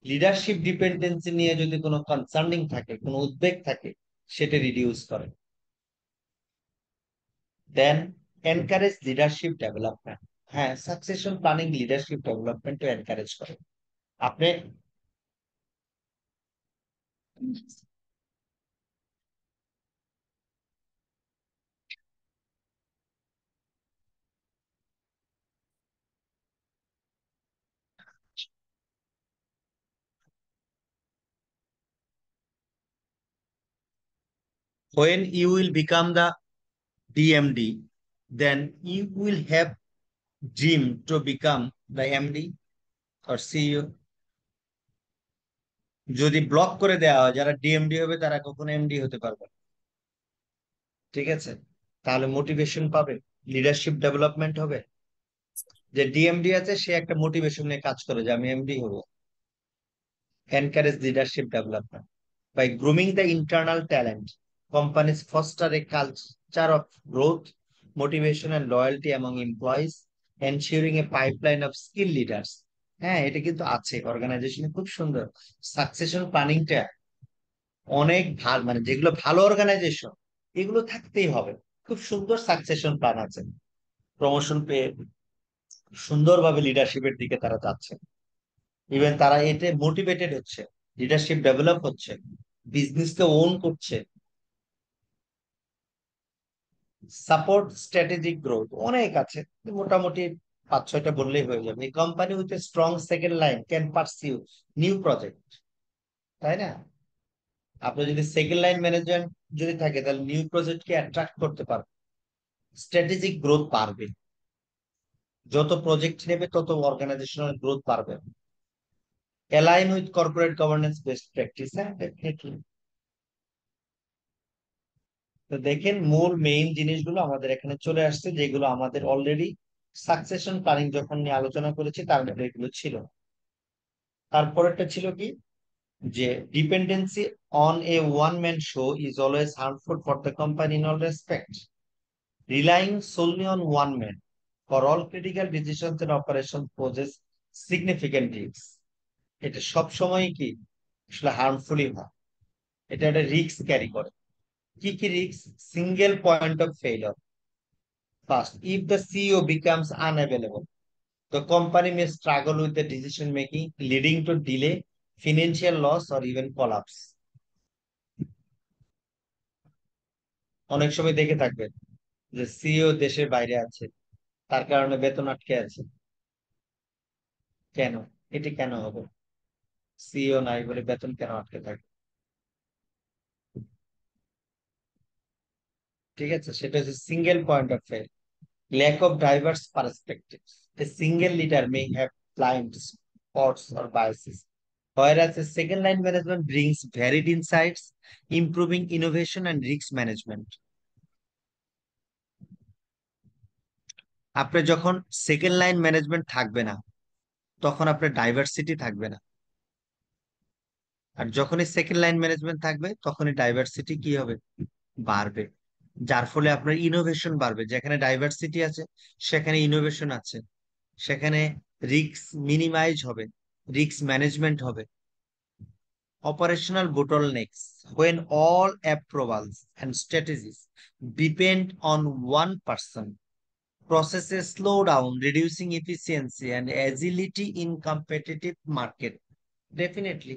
Leadership dependency নিয়ে যদি কোনো কনসার্নিং থাকে, কোনো উদ্বেগ থাকে, সেটা রিডিউস করে। দেন এনকারেজ লিডারশিপ ডেভেলপমেন্ট। হ্যাঁ, succession planning leadership development encourage করে। আপনি when you will become the DMD, then you will have dream to become the MD or CEO. যদি ব্লক করে দেওয়া হয়, যারা ডিএমডি হবে তারা কখনো এমডি হতে পারবে না। ঠিক আছে? তাহলে মোটিভেশন পাবে, লিডারশিপ ডেভেলপমেন্ট হবে। যে ডিএমডি আছে সে একটা মোটিভেশন নিয়ে কাজ করে যে আমি এমডি হবো। Encourage leadership development by grooming the internal talent. Companies foster a culture of growth, motivation, and loyalty among employees, ensuring a pipeline of skilled leaders. হ্যাঁ, এটা কিন্তু আছে অর্গানাইজেশনে, খুব সুন্দর। সাকসেশন প্ল্যানিংটা অনেক ভালো, মানে যেগুলো ভালো অর্গানাইজেশন এগুলো থাকতেই হবে। খুব সুন্দর সাকসেশন প্ল্যান আছে, প্রমোশন পেয়ে সুন্দরভাবে লিডারশিপের দিকে তারা যাচ্ছে। ইভেন তারা এতে মোটিভেটেড হচ্ছে, লিডারশিপ ডেভেলপ হচ্ছে, বিজনেসকে ওন করছে। সাপোর্ট স্ট্র্যাটেজিক গ্রোথ অনেক আছে, মোটামুটি 5-6টা বললেই হয়ে যাবে। এই company with strong second line can pursue new project, তাই না? আপনি যদি সেকেন্ড লাইন ম্যানেজমেন্ট যদি থাকে তাহলে নিউ প্রজেক্টকে অ্যাট্রাক্ট করতে পারবে, স্ট্র্যাটেজিক গ্রোথ বাড়বে। যত প্রজেক্ট নেবে তত অর্গানাইজেশনাল গ্রোথ বাড়বে। Align with corporate governance best practice, হ্যাঁ ডেফিনেটলি। তো দেখেন মূল মেইন জিনিসগুলো আমাদের এখানে চলে আসছে, যেগুলো আমাদের অলরেডি সাকসেশন প্ল্যানিং যখন নিয়ে আলোচনা করেছি তার মধ্যে এগুলো ছিল। তারপরেরটা ছিল কি, যে dependency on a one man show is always harmful for the company in all respect. Relying solely on one man for all critical decisions and operations poses significant risks. এটা সব সময় কি আসলে হার্মফুলই হয়, এটা একটা রিস্ক ক্যারি করে। কি কি risk? Single point of failure. First, if the CEO becomes unavailable, the company may struggle with the decision making, leading to delay, financial loss, or even collapse. অনেক সময় দেখে থাকবেন যে সিইও দেশের বাইরে আছে, তার কারণে বেতন আটকে আছে। কেন? এটি কেন হবে? সিইও নাই বলে বেতন কেন আটকে থাকে? ঠিক আছে, সেটা হচ্ছে single point of fail. Lack of diverse perspective. A single leader may have blind spots or biases. Whereas a second line management brings varied insights, improving innovation and risk management. আপনার যখন সেকেন্ড লাইন ম্যানেজমেন্ট থাকবে না, তখন আপনার diversity থাকবে না। আর যখনই second line management থাকবে তখনই ডাইভার্সিটি কি হবে? বাড়বে। যার ফলে আপনার ইনোভেশন বাড়বে। যেখানে ডাইভার্সিটি আছে সেখানে ইনোভেশন আছে, সেখানে রিস্ক মিনিমাইজ হবে, রিস্ক ম্যানেজমেন্ট হবে। Operational bottlenecks, when all approvals and strategies depend on one person, processes slow down, reducing efficiency and agility in competitive market. Definitely,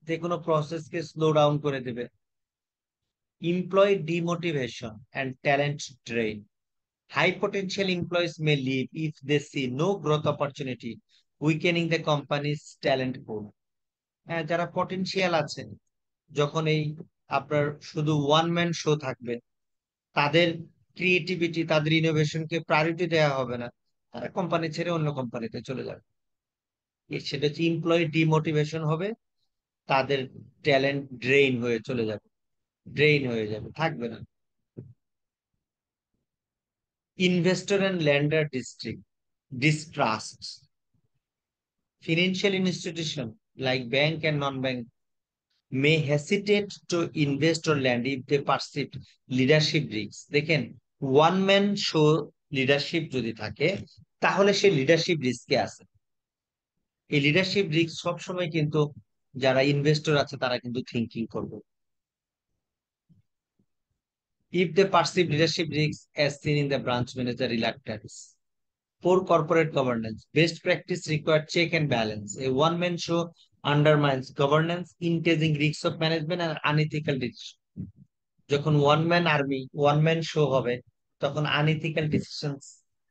যে কোনো প্রসেসকে স্লো ডাউন করে দেবে। Employee demotivation and talent drain. High potential employees may leave if they see no growth opportunity, weakening the company's talent pool. হ্যাঁ, যারা potential আছে, যখন এই আপনার শুধু ওয়ান ম্যান শো থাকবে, তাদের ক্রিয়েটিভিটি, তাদের ইনোভেশনকে প্রায়োরিটি দেওয়া হবে না, তারা কোম্পানি ছেড়ে অন্য কোম্পানিতে চলে যাবে। সেটা হচ্ছে এমপ্লয়ি ডিমোটিভেশন হবে, তাদের ট্যালেন্ট ড্রেইন হয়ে চলে যাবে, ড্রেইন হয়ে যাবে, থাকবে না। Investor and lender distrust. Financial institution like bank and non-bank may hesitate to invest or lend if they perceive leadership risks. দেখেন, ওয়ান ম্যান শো লিডারশিপ যদি থাকে তাহলে সে লিডারশিপ রিস্কে আছে। এই লিডারশিপ রিস্ক সবসময় কিন্তু যারা ইনভেস্টর আছে তারা কিন্তু থিঙ্কিং করবে। If they perceive leadership risks as seen in the branch manager reluctance. Poor corporate governance. Best practice required check and balance. A one-man show undermines governance, increasing risks of management and unethical decision. যখন one man army, one man show হবে, তখন unethical decisions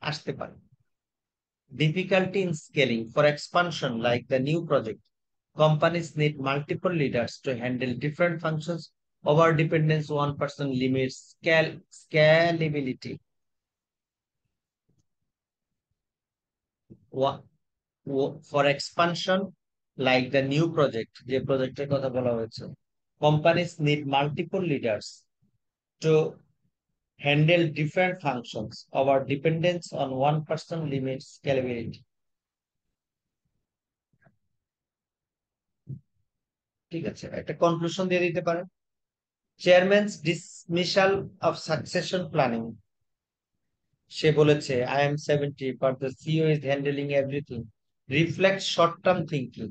আসতে পারে। Difficulty in scaling. For expansion like the new project, companies need multiple leaders to handle different functions. Over dependence one person limits scalability. For expansion like the new project, যে প্রজেক্টের কথা বলা হয়েছে, companies need multiple leaders to handle different functions. Our dependence on one person limits scalability. ঠিক আছে, একটা conclusion দিয়ে দিতে পারেন। চেয়ারম্যানস ডিসমিসাল অফ সাকসেশন প্ল্যানিং। সে বলেছে I am 70 but the CEO is handling everything, reflect short term thinking.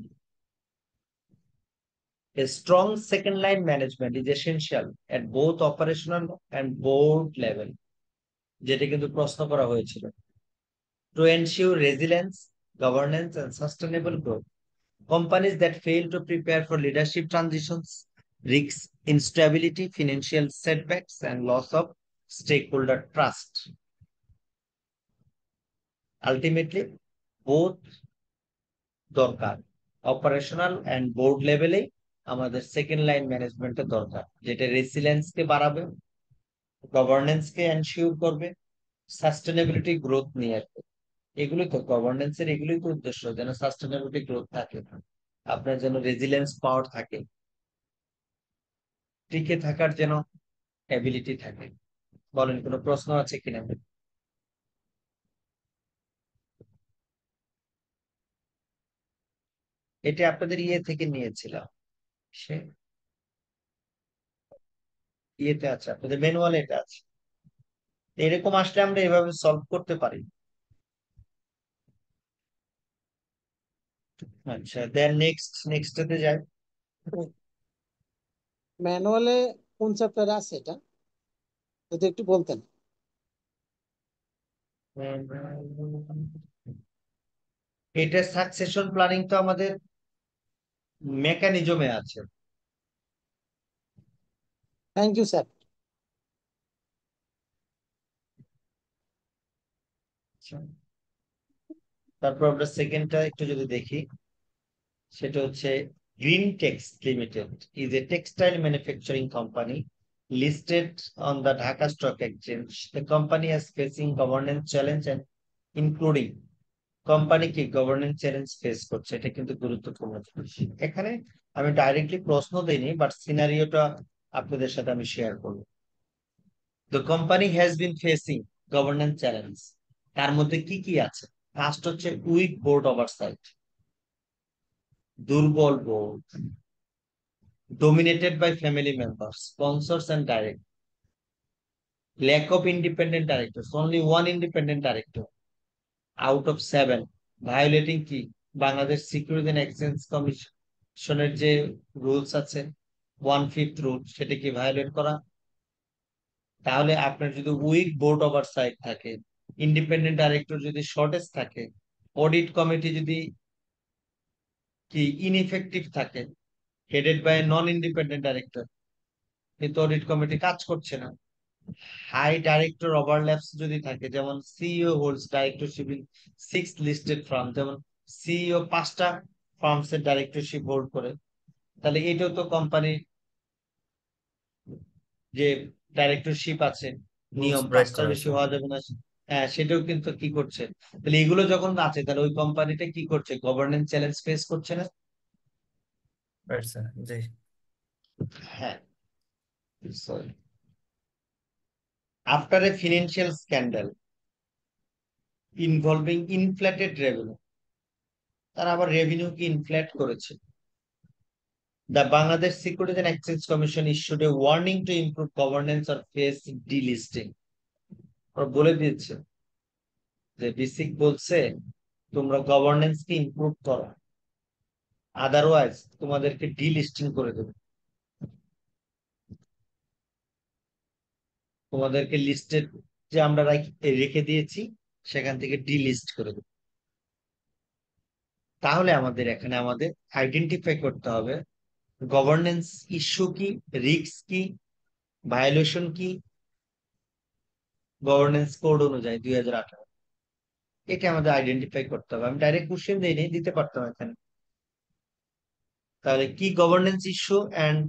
A strong second line management is essential at both operational and board level, যেটা কিন্তু প্রশ্ন করা হয়েছিল, to ensure resilience, governance and sustainable growth. Companies that fail to prepare for leadership transitions risk instability, financial setbacks and loss of stakeholder trust. Ultimately, both দরকার, operational and board লেভেলে আমাদের second line ম্যানেজমেন্টের দরকার, যেটা resilience কে বাড়াবে, governance কে ensure করবে, sustainability growth নিয়ে আসবে। এগুলোই তো গভর্নেন্সের, এগুলোই তো উদ্দেশ্য, যেন সাস্টেনেবিলিটি গ্রোথ থাকে, আপনার যেন রেজিলিয়েন্স পাওয়ার থাকে, টিকে থাকার যেন অ্যাবিলিটি থাকে। বলেন, কোনো প্রশ্ন আছে কিনা? এটা আপনাদের ইয়ে থেকে নিয়েছিলাম, সে ইয়েতে আছে, আপনাদের ম্যানুয়ালে এটা আছে। এরকম আসলে আমরা এভাবে সলভ করতে পারি। আচ্ছা, দেন নেক্সটতে যাই। ম্যানুয়ালে কোন চ্যাপ্টারে আছে এটা, যদি একটু বলতেন। এটা সাকসেশন প্ল্যানিং তো আমাদের মেকানিজমে আছে। Thank you sir. তারপর আমরা সেকেন্ডটা একটু যদি দেখি, সেটা হচ্ছে green Tex limited is a textile manufacturing company listed on the Dhaka Stock Exchange. The company is facing governance challenge and including company কি গভর্নেন্স চ্যালেঞ্জ ফেস করছে, এটা কিন্তু গুরুত্বপূর্ণ জিনিস। এখানে আমি ডাইরেক্টলি প্রশ্ন দেইনি, বাট সিনারিওটা আপনাদের সাথে আমি শেয়ার করবো। The company has been facing governance challenge. তার মধ্যে কি কি আছে? ফার্স্ট হচ্ছে উইক বোর্ড ওভারসাইট, দুর্বল board, dominated by family members, sponsors and directors, lack of independent directors, only one independent director out of 7, violating কি Bangladesh security and exchange কমিশনের যে রুলস আছে 1/5 রুল, সেটা কি ভায়োলেট করা। তাহলে আপনার যদি উইক বোর্ড ওভারসাইট থাকে, ইন্ডিপেন্ডেন্ট ডাইরেক্টর যদি শর্টেজ থাকে, অডিট কমিটি যদি কি ইনএফেক্টিভ থাকে, headed by non independent director, কিন্তু অডিট কমিটি কাজ করছে না, হাই ডাইরেক্টর ওভারল্যাপস যদি থাকে, যেমন CEO holds directorship in 6 listed firm, যেমন সিইও 5টা ফার্মস এর ডাইরেক্টরশিপ হোল্ড করে, তাহলে এটাও তো কোম্পানির যে ডাইরেক্টরশিপ আছে নিয়ম, 5টার বেশি হওয়া যাবে না। হ্যাঁ, সেটাও কিন্তু কি করছে, তাহলে এগুলো যখন আছে তাহলে ওই কোম্পানিটা কি করছে, গভর্নেন্স চ্যালেঞ্জ ফেস করছে না। হ্যাঁ, after a financial scandal involving inflated revenue, তারা আবার রেভিনিউ কি ইনফ্লেট করেছে। The Bangladesh Securities and Exchange Commission issued a warning to improve governance or face delisting. ওরা বলে দিয়েছে যে বিসিক বলছে তোমরা গভর্নেন্স কে ইমপ্রুভ করো, আদারওয়াইজ তোমাদেরকে ডিলিস্টিং করে দেবে, তোমাদেরকে লিস্টেড যে আমরা রেখে দিয়েছি সেখান থেকে ডিলিস্ট করে দেবে। তাহলে আমাদের এখানে আমাদের আইডেন্টিফাই করতে হবে গভর্নেন্স ইস্যু কি, রিস্ক কি, ভায়োলেশন কি, গভর্নেন্স কোড অনুযায়ী 2018, এটা আমাদের আইডেন্টিফাই করতে হবে। আমি ডাইরেক্ট কোশ্চেন দিইনি, দিতে পারতাম এখানে। তাহলে কি governance issue and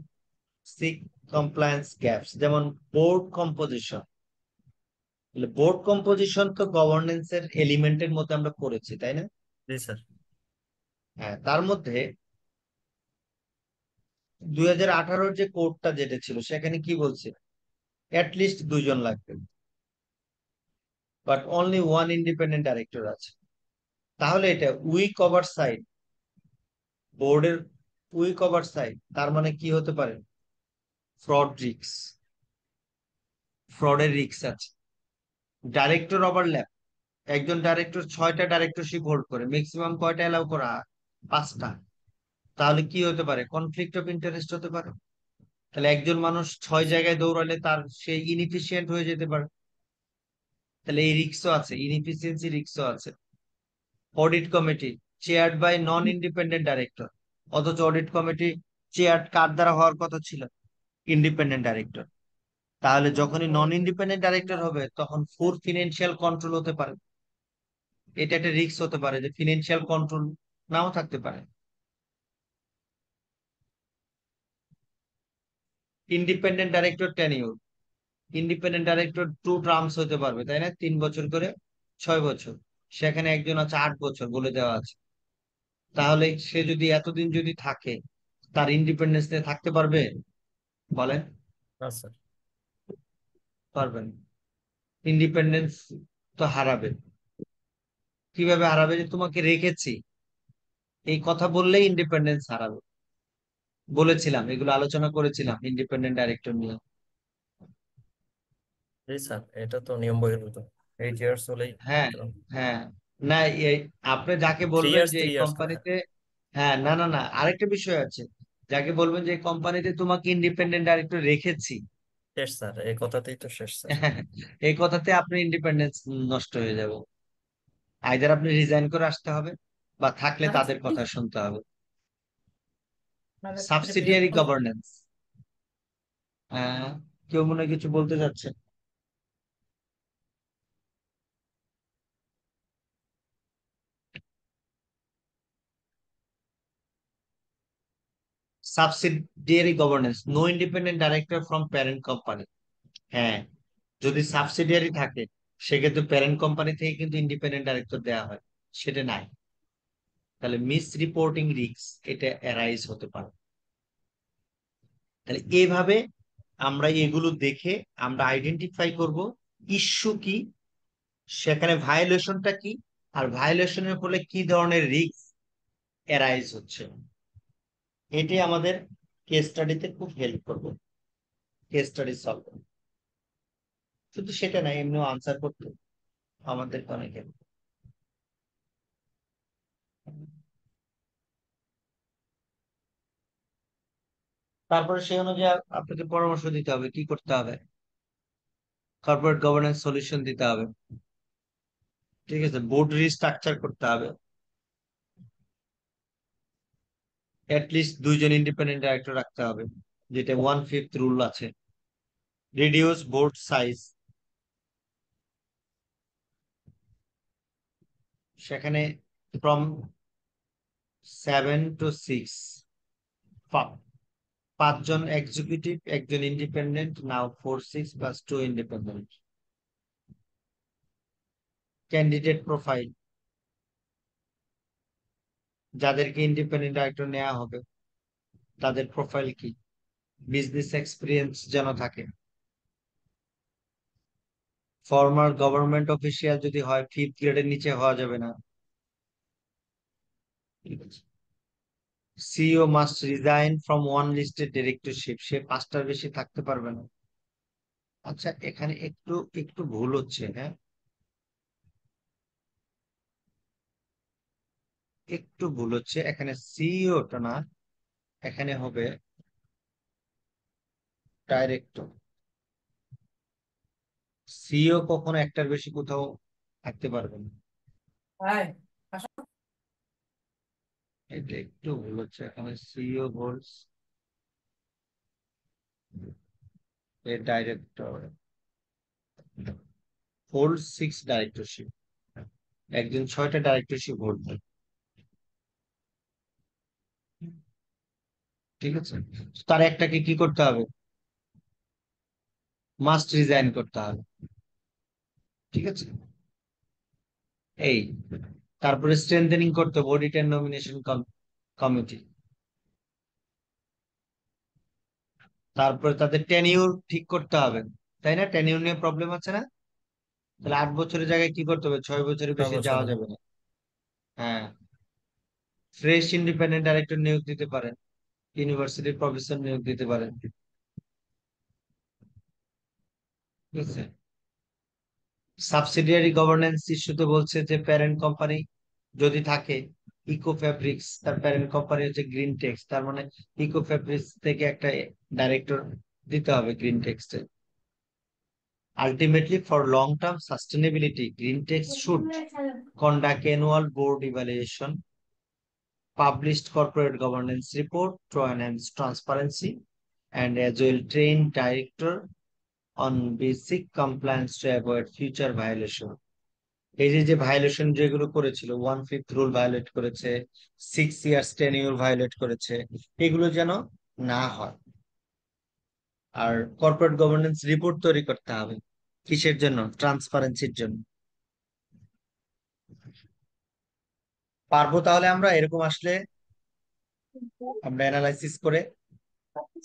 sick compliance gaps, যেমন বোর্ড কম্পোজিশন। বোর্ড কম্পোজিশন তো গভর্নেন্স এর এলিমেন্টের মধ্যে আমরা করেছি, তাই না? জি স্যার। হ্যাঁ, তার মধ্যে 2018 যে কোডটা যেটা ছিল সেখানে কি বলছে, লিস্ট দুইজন লাগবে, but only one independent director আছে। তাহলে এটা উইক ওভার সাইড, বোর্ডের উইক ওভার সাইড, তার মানে কি হতে পারে, ফ্রড রিক্স, ফ্রডের রিক্স আছে। ডাইরেক্টর ওভারল্যাপ, একজন ডাইরেক্টর 6টা ডাইরেক্টরশিপ হোল্ড করে, ম্যাক্সিমাম কয়টা এলাও করা, 5টা। তাহলে কি হতে পারে, কনফ্লিক্ট অফ ইন্টারেস্ট হতে পারে। তাহলে একজন মানুষ 6 জায়গায় দৌড়ালে তার সে ইনএফিশিয়েন্ট হয়ে যেতে পারে। তাহলে এই রিক্সও আছে, ইনএফিসিয়েন্সি রিক্সও আছে। Audit committee chaired by non independent director, অথচ অডিট কমিটি চেয়ার্ড কার দ্বারা হওয়ার কথা ছিল, ইন্ডিপেন্ডেন্ট ডাইরেক্টর। তাহলে যখনই নন ইন্ডিপেন্ডেন্ট ডাইরেক্টর হবে তখন ফুল ফিনান্সিয়াল কন্ট্রোল হতে পারে। এটা একটা রিস্ক হতে পারে যে ফিনান্সিয়াল কন্ট্রোল নাও থাকতে পারে। Independent director tenure, independent director 2 terms হতে পারবে, তাই না? 3 বছর করে, 6 বছর। সেখানে একজন আছে 8 বছর বলে দেওয়া আছে। তাহলে সে যদি এতদিন যদি থাকে, তার ইন্ডিপেন্ডেন্স নিয়ে থাকতে পারবে? বলেন। না স্যার। পারবেন। ইন্ডিপেন্ডেন্স তো হারাবে। কিভাবে হারাবে, যে তোমাকে রেখেছি এই কথা বললেই ইন্ডিপেন্ডেন্স হারাবে। বলেছিলাম, এগুলো আলোচনা করেছিলাম ইন্ডিপেন্ডেন্ট ডাইরেক্টর নিয়ে। জি স্যার, এটা তো নিয়ম বহির্ভূত। 8 ইয়ার্স হলেই হ্যাঁ, হ্যাঁ। না, এই আপনি যাকে থ্রি বলবেন ইয়ার্স যে থ্রি এই ইয়ার্স করে। কোম্পানিতে, হ্যাঁ, না, না, না, আরেকটা বিষয় আছে। যাকে বলবেন যে এই কোম্পানিতে তোমাকে ইন্ডিপেন্ডেন্ট ডাইরেক্টর রেখেছি, শেষ স্যার, এই কথাতেই তো শেষ স্যার। এই কথাতে আপনি ইন্ডিপেন্ডেন্স নষ্ট হয়ে যাবে। আইদার আপনি রিজাইন করে আসতে হবে, বা থাকলে তাদের কথা শুনতে হবে। সাবসিডিয়ারি গভর্নেন্স, কেউ মনে হয় কিছু বলতে যাচ্ছে। Subsidiary governance, no independent director from parent company. হ্যাঁ, যদি সাবসিডিয়ারি থাকে সেক্ষেত্রে প্যারেন্ট কোম্পানি থেকে কিন্তু ইন্ডিপেন্ডেন্ট ডাইরেক্টর দেওয়া হয়, সেটা নাই। তাহলে মিস রিপোর্টিং রিস্ক এটা অ্যারাইজ হতে পারে। তাহলে এইভাবে আমরা এগুলো দেখে আমরা আইডেন্টিফাই করব ইস্যু কি, সেখানে ভায়োলেশনটা কি, আর ভায়োলেশনের ফলে কি ধরনের রিস্ক অ্যারাইজ হচ্ছে। এটি আমাদের কেস স্টাডিতে খুব হেল্প করবে, কেস স্টাডি সলভ। শুধু সেটা নাই, এমনিও আনসার করতে আমাদের অনেক help। তারপরে সেই অনুযায়ী আপনাকে পরামর্শ দিতে হবে কি করতে হবে, কর্পোরেট গভর্নেন্স সলিউশন দিতে হবে। ঠিক আছে, বোর্ড রিস্ট্রাকচার করতে হবে, লিস্ট 2জন ইন্ডিপেন্ডেন্ট ডাইরেক্টর রাখতে হবে, যেটা 1/5 রুল আছে। রিডিউস বোর্ড সাইজ, সেখানে ফ্রম 7 to 6, 5জন এক্সিকিউটিভ, একজন ইন্ডিপেন্ডেন্ট, নাও 4 6 + 2 ইন্ডিপেন্ডেন্ট। ক্যান্ডিডেট প্রোফাইল, যাদেরকে ইন্ডিপেন্ডেন্ট ডাইরেক্টর নেওয়া হবে তাদের প্রোফাইল কি, বিজনেস এক্সপিরিয়েন্স যেন থাকে। ফর্মার গভর্নমেন্ট অফিসিয়াল যদি হয় 5th গ্রেডের নিচে হওয়া যাবে না। CEO must resign from one listed directorship, সে 5টার বেশি থাকতে পারবে না। আচ্ছা, এখানে একটু একটু ভুল হচ্ছে, হ্যাঁ। একটু ভুল হচ্ছে, এখানে সিইওটা না, এখানে হবে ডাইরেক্টর। সিইও কখনো একটার বেশি কোথাও থাকতে পারবে না। এটা একটু ভুল হচ্ছে, এখানে সিইও হোল্ডস এ ডাইরেক্টর, হোল্ড 6 ডাইরেক্টরশিপ, একজন 6টা ডাইরেক্টরশিপ হোল্ড করে। ঠিক আছে, তার একটাকে কি করতে হবে, মাস্ট রিজাইন করতে হবে। ঠিক আছে, এই তারপরে স্ট্রেংথেনিং করতে হবে অডিট এন্ড নমিনেশন কমিটি। তারপরে তাদের টেনিউর ঠিক করতে হবে, তাই না? টেনিউর নিয়ে প্রবলেম আছে না? তাহলে 8 বছরের জায়গায় কি করতে হবে, 6 বছরের বেশি 6 বছর। যাওয়া যাবে না। হ্যাঁ, ফ্রেশ ইন্ডিপেন্ডেন্ট ডাইরেক্টর নিয়োগ দিতে পারেন, ইউনিভার্সিটির প্রফেসর নিয়োগ দিতে পারেন। ঠিক আছে, সাবসিডিয়ারি গভর্নেন্স ইস্যুতে বলছে যে প্যারেন্ট কোম্পানি যদি থাকে, ইকো ফ্যাব্রিক্স তার প্যারেন্ট কোম্পানি হচ্ছে গ্রিন টেক্স, তার মানে ইকো ফ্যাব্রিক্স থেকে একটা ডাইরেক্টর দিতে হবে গ্রিন টেক্সটে। Ultimately for long term sustainability green Tex should conduct annual board evaluation, published corporate governance report to enhance transparency, and as well train director on basic compliance to avoid future violation. এই যে যে violation যেগুলো করেছিল, 1/5 rule violet করেছে, 6 years tenure violet করেছে, এগুলো যেন না হয়। আর কর্পোরেট গভর্নেন্স রিপোর্ট তৈরি করতে হবে, কিসের জন্য? ট্রান্সপারেন্সির জন্য। পারবো তাহলে আমরা এরকম আসলে আমরা অ্যানালাইসিস করে?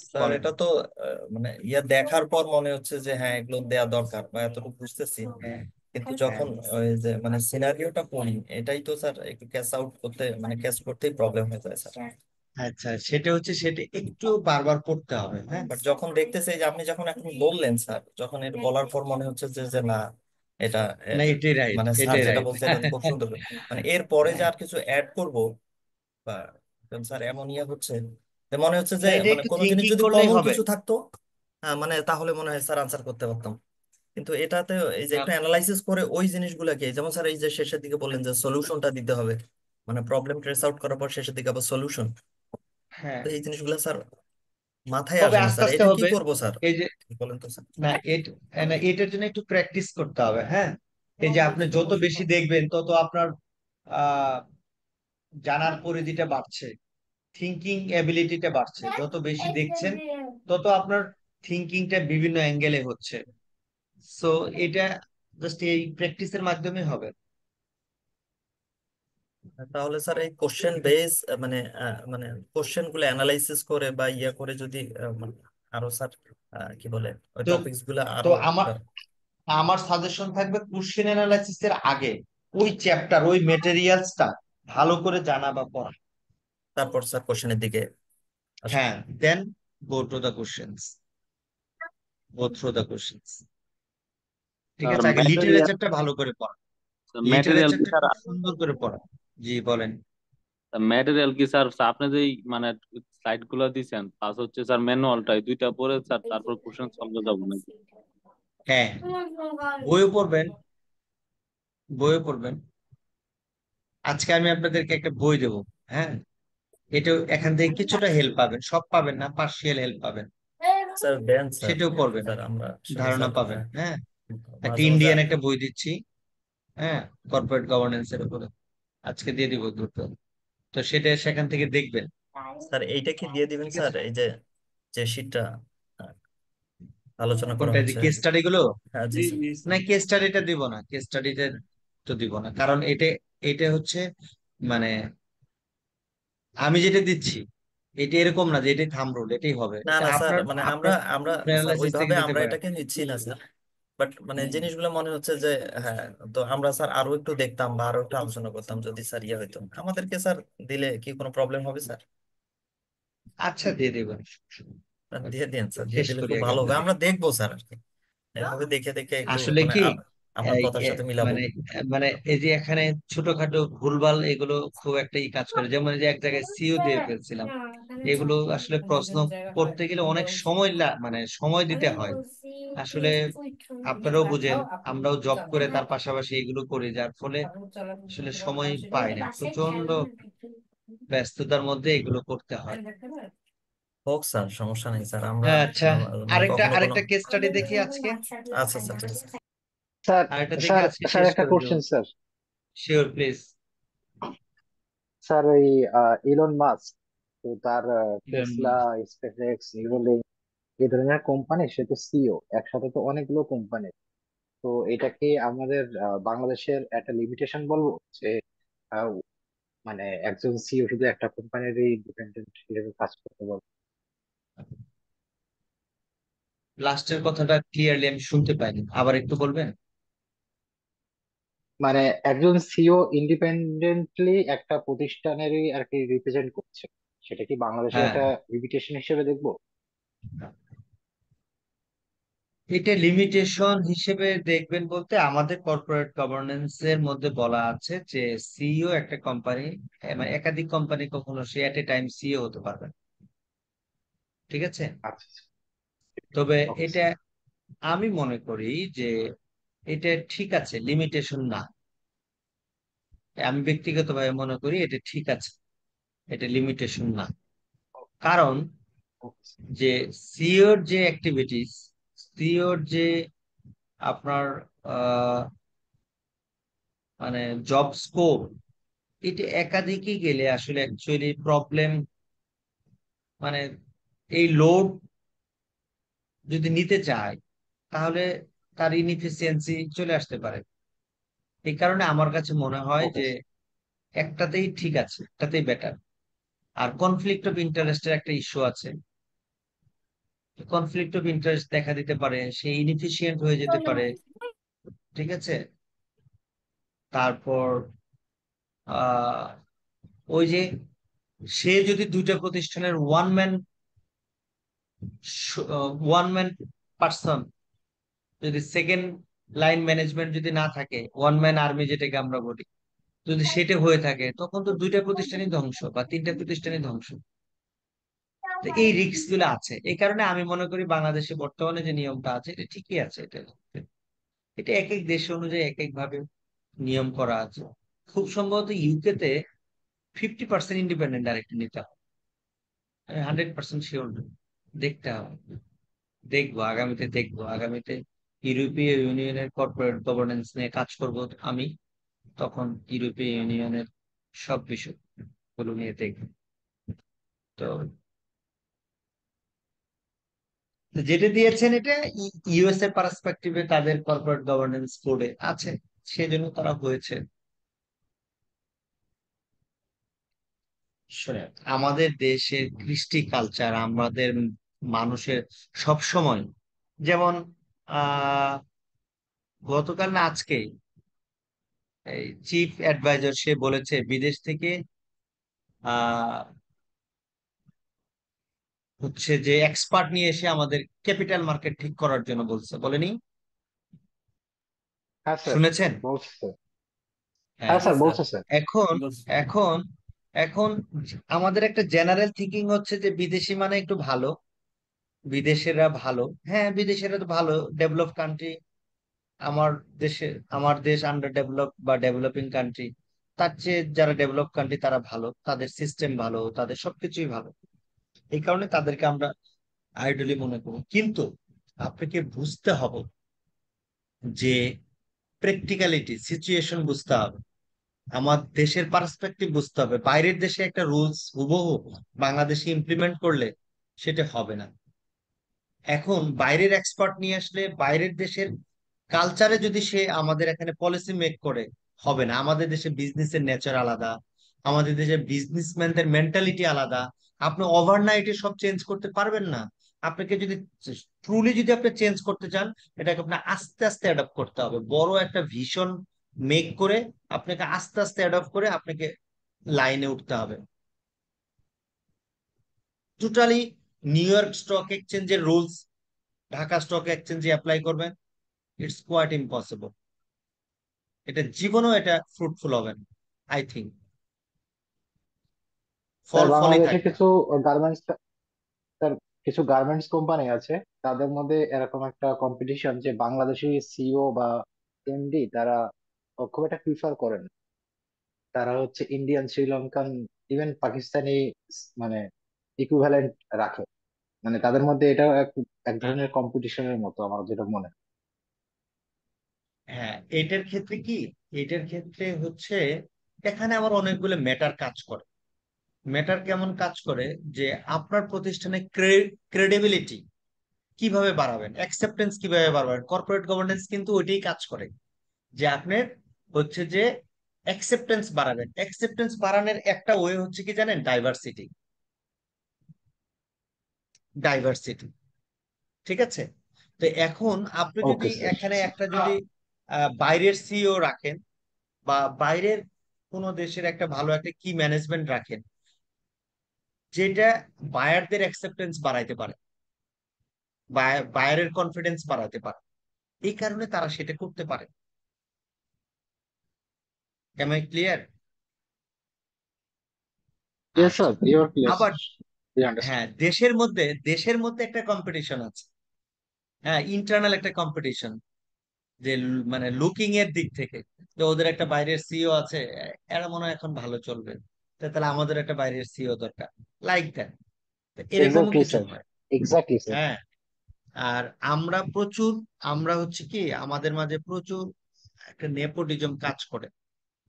স্যার বলেন। এটা তো মানে দেখার পর মনে হচ্ছে যে হ্যাঁ এগুলো দেয়া দরকার বা এতটুকু বুঝতেছি, হ্যাঁ, কিন্তু হ্যাঁ, যখন ওই যে সিনারিওটা পড়ি, এটাই তো স্যার একটু ক্যাচ আউট করতে ক্যাচ করতেই প্রবলেম হয়ে যায় স্যার। আচ্ছা, সেটা হচ্ছে, সেটা একটু বারবার পড়তে হবে। হ্যাঁ, বাট যখন দেখতেছে যে আপনি যখন এখন বললেন স্যার, যখন এটা বলার পর মনে হচ্ছে যে যে না, এটা না এটাই রাইট, স্যার এটাই যেটা রাইট। বলছে এটা খুব সুন্দর। এর পরে যে হ্যাঁ, আর কিছু অ্যাড করব বা স্যার এমন হচ্ছে যে মনে হচ্ছে যে না এটা একটু কোনো জিনিস থিঙ্কিং যদি করলেই কমন হবে। কিছু থাকতো, তাহলে মনে হয় স্যার আনসার করতে পারতাম। কিন্তু এটাতে এই যে একটু অ্যানালাইসিস করে ওই জিনিসগুলোকে, যেমন স্যার এই যে শেষের দিকে বললেন যে সলিউশনটা দিতে হবে, প্রবলেম ট্রেস আউট করার পর শেষের দিকে আবার সলিউশন। হ্যাঁ, তো এই জিনিসগুলো স্যার মাথায় তবে আসে না আস্তে স্যার, আস্তে এটা কি হবে। করবো স্যার? এই যে, বলেন তো স্যার। না না, এটার জন্য একটু প্র্যাকটিস করতে হবে। হ্যাঁ, এই যে আপনি যত বেশি দেখবেন তত আপনার আহ জানার পরিধিটা বাড়ছে, থিঙ্কিং এবিলিটিটা বাড়ছে। যত বেশি দেখছেন তত আপনার থিঙ্কিংটা বিভিন্ন অ্যাঙ্গেলে হচ্ছে। সো এটা জাস্ট এই প্র্যাকটিসের মাধ্যমে হবে। তাহলে স্যার এই কোশ্চেন বেস মানে কোশ্চেন গুলো অ্যানালাইসিস করে বা করে যদি আরো স্যার কি বলে ওই তো টপিকস গুলো তো আরো আমার আমার সাজেশন থাকবে কোশ্চেন অ্যানালাইসিস এর আগে ওই চ্যাপ্টার, ওই মেটেরিয়ালসটা ভালো করে জানা বা পড়া। তারপর স্যার কোশ্চেনের দিকে আসা। হ্যাঁ, then go to the questions, go through the questions. ঠিক স্যার আছে, আগে ম্যাটেরিয়াল, লিটারেচারটা ভালো করে পড়া, ম্যাটেরিয়াল কি লিটারেচারটা স্যার? খুব সুন্দর করে পড়া। জি বলেন। ম্যাটেরিয়াল কি স্যার? আপনি যেই মানে স্লাইড গুলো দিচ্ছেন প্লাস হচ্ছে স্যার ম্যানুয়ালটাই দুইটা পরে স্যার তারপর কোশ্চেন সলভে যাবো নাকি? হ্যাঁ, বইও পড়বেন, বইও পড়বেন। আজকে আমি আপনাদেরকে একটা বই দেবো। হ্যাঁ, এটা এখান থেকে কিছুটা হেল্প পাবেন, সব পাবেন না, পার্শিয়াল হেল্প পাবেন, স্যার দেন স্যার। সেটাও পড়বেন, স্যার আমরা আসলে ধারণা স্যার পাবেন। হ্যাঁ, একটা মাঝে মাঝে ইন্ডিয়ান একটা বই দিচ্ছি, হ্যাঁ, কর্পোরেট গভর্নেন্স এর উপরে, আজকে দিয়ে দিব দ্রুত। তো সেটা সেখান থেকে দেখবেন। স্যার এইটা কি দিয়ে দিবেন ঠিক স্যার, আছে, এই যে যে শীটটা আলোচনা করা কোনটা, যে হচ্ছে? কেস স্টাডি গুলো? হ্যাঁ জি স্যার। না, কেস স্টাডিটা দিব না, কেস স্টাডিতে তো দিব না, কারণ এটা এটা হচ্ছে মানে আমি যেটা দিচ্ছি এটা এরকম না যে এটাই থাম রুল, এটাই হবে। না এটা না স্যার, আপনার আমরা আপনার আমরা স্যার অ্যানালাইসিস থেকে ওইভাবে দিতে আমরা পারেন। এটাকে নিচ্ছি না স্যার। বাট হুম। জিনিসগুলো মনে হচ্ছে যে হ্যাঁ, তো আমরা স্যার আরো একটু দেখতাম বা আরো একটু আলোচনা করতাম যদি স্যার হইতো আমাদেরকে স্যার দিলে কি কোনো প্রবলেম হবে স্যার? আচ্ছা, দিয়ে দেবেন। স্যার দিয়ে দিন স্যার, দিয়ে শেষ দিলে করি খুব আগে ভালো হবে, আপনাদের। আমরা দেখবো স্যার আর কি। এভাবে দেখে দেখে একটু আসলে কি, আপনার এই কথার সাথে মিলাবো। মানে মানে এই যে এখানে ছোটখাটো ভুলভাল এগুলো খুব একটা কাজ করে, যেমন এই যে এক জায়গায় সিও দিয়ে ফেলছিলাম, এগুলো আসলে প্রশ্ন করতে গেলে অনেক সময় মানে সময় দিতে হয় আসলে। আপনারাও বুঝেন, আমরাও জব করে তার পাশাপাশি এগুলো করি, যার ফলে আসলে সময় পাই না, প্রচন্ড ব্যস্ততার মধ্যে এগুলো করতে হয়। হোক স্যার, সমস্যা নেই স্যার, আমরা হ্যাঁ, আচ্ছা, মানে আরেকটা কখনো কোনো। আরেকটা কেস স্টাডি দেখি আজকে। আচ্ছা স্যার, ঠিক আছে। স্যার আরেকটা দেখে স্যার আজকে স্যার শেষ একটা করে দেবো। Question sir. Sure, please. Sir ওই ইলন মাস্ক, তো তার Elon Tesla, mask. SpaceX, Neuralink এই ধরনের কোম্পানি, সে তো সিইও, একসাথে তো অনেকগুলো কোম্পানি। তো এটা কি আমাদের বাংলাদেশের একটা লিমিটেশন বলবো যে আহ, মানে একজন সিইও শুধু একটা কোম্পানিরই ডিপেন্ডেন্ট হিসেবে কাজ করতে পারবে? লাস্টের কথাটা ক্লিয়ারলি আমি শুনতে পাইনি, আবার একটু বলবেন? মানে একজন সিইও ইন্ডিপেন্ডেন্টলি একটা প্রতিষ্ঠানেরই আর কি রিপ্রেজেন্ট করছে, সেটা কি বাংলাদেশের হ্যাঁ, একটা লিমিটেশন হিসেবে দেখবো? এটা লিমিটেশন হিসেবে দেখবেন বলতে, আমাদের কর্পোরেট গভর্নেন্স এর মধ্যে বলা আছে যে সিইও একটা কোম্পানি, মানে একাধিক কোম্পানি কখনো সে এট এ টাইম সিইও হতে পারবে না। ঠিক আছে? আচ্ছা, তবে ওকে এটা স্যার। আমি মনে করি যে এটা ঠিক আছে, লিমিটেশন না। আমি ব্যক্তিগতভাবে মনে করি এটা ঠিক আছে, এটা লিমিটেশন না। কারণ ওকে যে সিওর যে অ্যাক্টিভিটিস, সিওর যে আপনার মানে জব স্কোপ, এটা একাধিকে গেলে আসলে অ্যাকচুয়ালি প্রবলেম, মানে এই লোড যদি নিতে চায় তাহলে তার ইনএফিসিয়েন্সি চলে আসতে পারে। এই কারণে আমার কাছে মনে হয় ওকে যে একটাতেই ঠিক আছে, একটাতেই বেটার। আর কনফ্লিক্ট অফ ইন্টারেস্টের একটা ইস্যু আছে, কনফ্লিক্ট অফ ইন্টারেস্ট দেখা দিতে পারে, সে ইনএফিশিয়েন্ট হয়ে যেতে পারে। ঠিক আছে? তারপর আহ ওই যে সে যদি দুইটা প্রতিষ্ঠানের ওয়ান ম্যান পার্সন, যদি সেকেন্ড লাইন ম্যানেজমেন্ট যদি না থাকে, ওয়ান ম্যান আর্মি যেটাকে আমরা বলি, যদি সেটা হয়ে থাকে, তখন তো দুইটা প্রতিষ্ঠানই ধ্বংস বা তিনটা প্রতিষ্ঠানই ধ্বংস। তো এই রিস্ক গুলো আছে, এই কারণে আমি মনে করি বাংলাদেশে বর্তমানে যে নিয়মটা আছে এটা ঠিকই আছে। এটা এটা এক এক দেশ অনুযায়ী এক এক ভাবে নিয়ম করা আছে। খুব সম্ভবত ইউকে তে 50% ইন্ডিপেন্ডেন্ট ডাইরেক্টর নিতে হবে। 100% শিওর, দেখতে হবে। দেখবো আগামীতে, দেখবো আগামীতে ইউরোপীয় ইউনিয়নের কর্পোরেট গভর্নেন্স নিয়ে কাজ করব আমি, তখন ইউরোপীয় ইউনিয়নের সব বিষয়গুলো নিয়ে দেখবো। তো যেটা দিয়েছেন এটা ইউএস এর পার্সপেক্টিভে তাদের কর্পোরেট গভর্নেন্স কোডে আছে, সেজন্য তারা হয়েছে। শোনেন, আমাদের দেশের কৃষ্টি কালচার, আমাদের মানুষের সব সময়, যেমন আহ গতকাল না আজকে এই চিফ অ্যাডভাইজার সে বলেছে বিদেশ থেকে আহ হচ্ছে যে এক্সপার্ট নিয়ে এসে আমাদের ক্যাপিটাল মার্কেট ঠিক করার জন্য বলছে, বলেনি? হ্যাঁ স্যার, শুনেছেন? বলছে স্যার। হ্যাঁ। হ্যাঁ জি স্যার, স্যার। বলছে স্যার। এখন বলছি। এখন এখন আমাদের একটা জেনারেল থিঙ্কিং হচ্ছে যে বিদেশি মানে একটু ভালো, বিদেশেরা ভালো। হ্যাঁ, বিদেশেরা তো ভালো, ডেভেলপ কান্ট্রি। আমার আমার দেশ আন্ডার ডেভেলপ বা ডেভেলপিং কান্ট্রি, তার চেয়ে যারা ডেভেলপ কান্ট্রি তারা ভালো, তাদের সিস্টেম ভালো, তাদের সবকিছুই ভালো। এই কারণে তাদেরকে আমরা আইডলি মনে করি। কিন্তু আপনাকে বুঝতে হবে যে প্র্যাকটিক্যালিটি সিচুয়েশন বুঝতে হবে, আমার দেশের পার্সপেক্টিভ বুঝতে হবে। বাইরের দেশে একটা রুলস হুবহু বাংলাদেশে ইমপ্লিমেন্ট করলে সেটা হবে না। এখন বাইরের এক্সপার্ট নিয়ে আসলে বাইরের দেশের কালচারে যদি সে আমাদের এখানে পলিসি মেক করে, হবে না। আমাদের দেশে বিজনেসের নেচার আলাদা, আমাদের দেশে বিজনেসম্যানদের মেন্টালিটি আলাদা। আপনি ওভারনাইটে সব চেঞ্জ করতে পারবেন না। আপনাকে যদি ট্রুলি যদি আপনি চেঞ্জ করতে চান, এটাকে আপনার আস্তে আস্তে অ্যাডাপ্ট করতে হবে। বড় একটা ভিশন মেক করে আপনাকে আস্তে আস্তে অ্যাডপ্ট করে আপনাকে লাইনে উঠতে হবে। টোটালি নিউ ইয়র্ক স্টক এক্সচেঞ্জের রুলস ঢাকা স্টক এক্সচেঞ্জে অ্যাপ্লাই করবেন, ইটস কোয়াইট ইম্পসিবল। এটা জীবনেও এটা ফ্রুটফুল হবে না, আই থিঙ্ক। স্যার ফল ফলই বাংলাদেশে থাকবে। কিছু গার্মেন্টস স্যার কিছু গার্মেন্টস কোম্পানি আছে, তাদের মধ্যে এরকম একটা কম্পিটিশন যে বাংলাদেশি সিইও বা এমডি তারা খুব একটা প্রিফার করেন। তারা হচ্ছে ইন্ডিয়ান, শ্রীলঙ্কান, ইভেন পাকিস্তানি মানে ইকুইভ্যালেন্ট রাখে। মানে তাদের মধ্যে এটা এক এক ধরনের কম্পিটিশনের মতো আমার যেটা মনে হয়। হ্যাঁ, এটার ক্ষেত্রে কি, এটার ক্ষেত্রে হচ্ছে এখানে আবার অনেকগুলো ম্যাটার কাজ করে। ম্যাটার কেমন কাজ করে, যে আপনার প্রতিষ্ঠানে ক্রেডিবিলিটি কিভাবে বাড়াবেন, অ্যাকসেপ্টেন্স কিভাবে বাড়াবেন। কর্পোরেট গভর্নেন্স কিন্তু ওইটাই কাজ করে, যে আপনার হচ্ছে যে অ্যাকসেপ্টেন্স বাড়াবেন। অ্যাকসেপ্টেন্স বাড়ানোর একটা ওয়ে হচ্ছে কি জানেন, ডাইভার্সিটি। ডাইভার্সিটি, ঠিক আছে। তো এখন আপনি যদি ওকে স্যার। এখানে একটা যদি বাইরের সিইও রাখেন, বা বাইরের কোন দেশের একটা ভালো একটা কি ম্যানেজমেন্ট রাখেন, যেটা বায়ারদের অ্যাকসেপ্টেন্স বাড়াইতে পারে, বায়ারের কনফিডেন্স বাড়াতে পারে, এই কারণে তারা সেটা করতে পারে। Am I clear? ইয়েস আচ্ছা। স্যার, ইউর ক্লিয়ার আবার স্যার, উই হ্যাঁ, আন্ডারস্ট্যান্ড। দেশের মধ্যে একটা কম্পিটিশন আছে। হ্যাঁ, ইন্টারনাল একটা কম্পিটিশন, যে মানে লুকিং এর দিক থেকে, যে ওদের একটা বাইরের সিইও আছে, এরা মনে হয় এখন ভালো চলবে, তাহলে আমাদের একটা বাইরের সিইও দরকার, লাইক দ্যাট। এরকমও এক্স্যাক্টলি কিছু স্যার, হয়। Exactly sir. হ্যাঁ। আর আমরা প্রচুর, আমরা হচ্ছে কি আমাদের মাঝে প্রচুর একটা নেপোটিজম কাজ করে।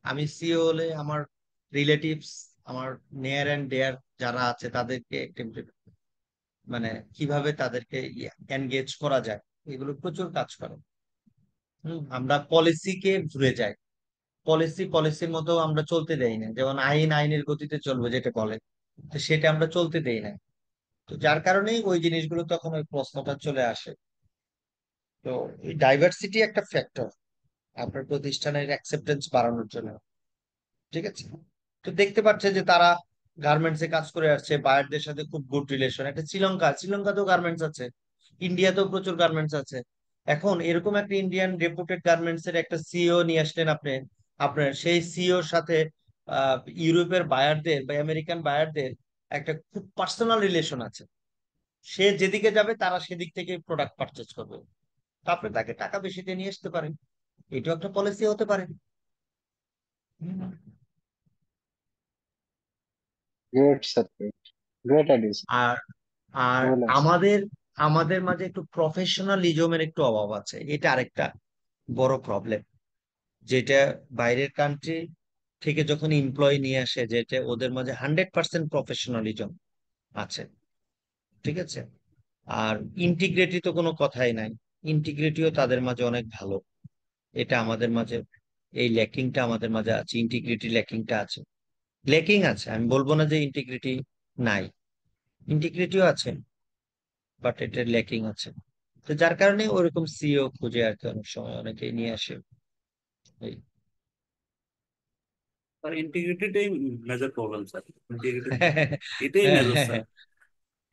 আমি সিইও হলে আমার রিলেটিভস, আমার নিয়ার অ্যান্ড দেয়ার যারা আছে তাদেরকে মানে কিভাবে তাদেরকে এনগেজ করা যায়, এগুলো প্রচুর কাজ করে। আমরা পলিসিকে ভুলে যাই। পলিসির মতো আমরা চলতে দেই না, যেমন আইন আইনের গতিতে চলবে যেটা বলে, তো সেটা আমরা চলতে দেই না। তো যার কারণেই ওই জিনিসগুলো তখন ওই প্রশ্নটা চলে আসে। তো এই ডাইভার্সিটি একটা ফ্যাক্টর আপনার প্রতিষ্ঠানের অ্যাকসেপ্টেন্স বাড়ানোর জন্য, ঠিক আছে। তো দেখতে পাচ্ছে যে তারা গার্মেন্টস এ কাজ করে আসছে, বায়ারদের সাথে খুব গুড রিলেশন। একটা শ্রীলঙ্কাতেও গার্মেন্টস আছে, ইন্ডিয়াতেও প্রচুর গার্মেন্টস আছে। এখন এরকম একটা ইন্ডিয়ান রেপুটেড গার্মেন্টস এর একটা সিইও নিয়ে আসলেন আপনি, আপনার সেই সিইওর সাথে ইউরোপের বায়ারদের বা আমেরিকান বায়ারদের একটা খুব পার্সোনাল রিলেশন আছে। সে যেদিকে যাবে তারা সেদিক থেকে প্রোডাক্ট পারচেজ করবে, তারপরে তাকে টাকা বেশি দিয়ে নিয়ে আসতে পারেন। এটাও একটা পলিসি হতে পারে। Hmm. Great sir, great idea sir. আর আর বললেন স্যার। আমাদের আমাদের মাঝে একটু প্রফেশনালিজমের একটু অভাব আছে, এটা আরেকটা বড় প্রবলেম। যেটা বাইরের কান্ট্রি থেকে যখন এমপ্লয়ি নিয়ে আসে, যেটা ওদের মাঝে 100% প্রফেশনালিজম আছে, ঠিক আছে। আর ইন্টিগ্রিটি তো কোনো কথাই নাই, ইন্টিগ্রিটিও তাদের মাঝে অনেক ভালো। এটা আমাদের মাঝে, এই ল্যাকিংটা আমাদের মাঝে আছে, ইন্টিগ্রিটি ল্যাকিংটা আছে। ল্যাকিং আছে, আমি বলবো না যে ইন্টিগ্রিটি নাই, ইন্টিগ্রিটিও আছে, বাট এটার ল্যাকিং আছে। তো যার কারণে ওরকম সিইও খুঁজে আর কি, অনেক সময় অনেকেই নিয়ে আসে। এই স্যার ইন্টিগ্রিটিটাই মেজর প্রবলেম স্যার, ইন্টিগ্রিটি এটাই মেজর স্যার।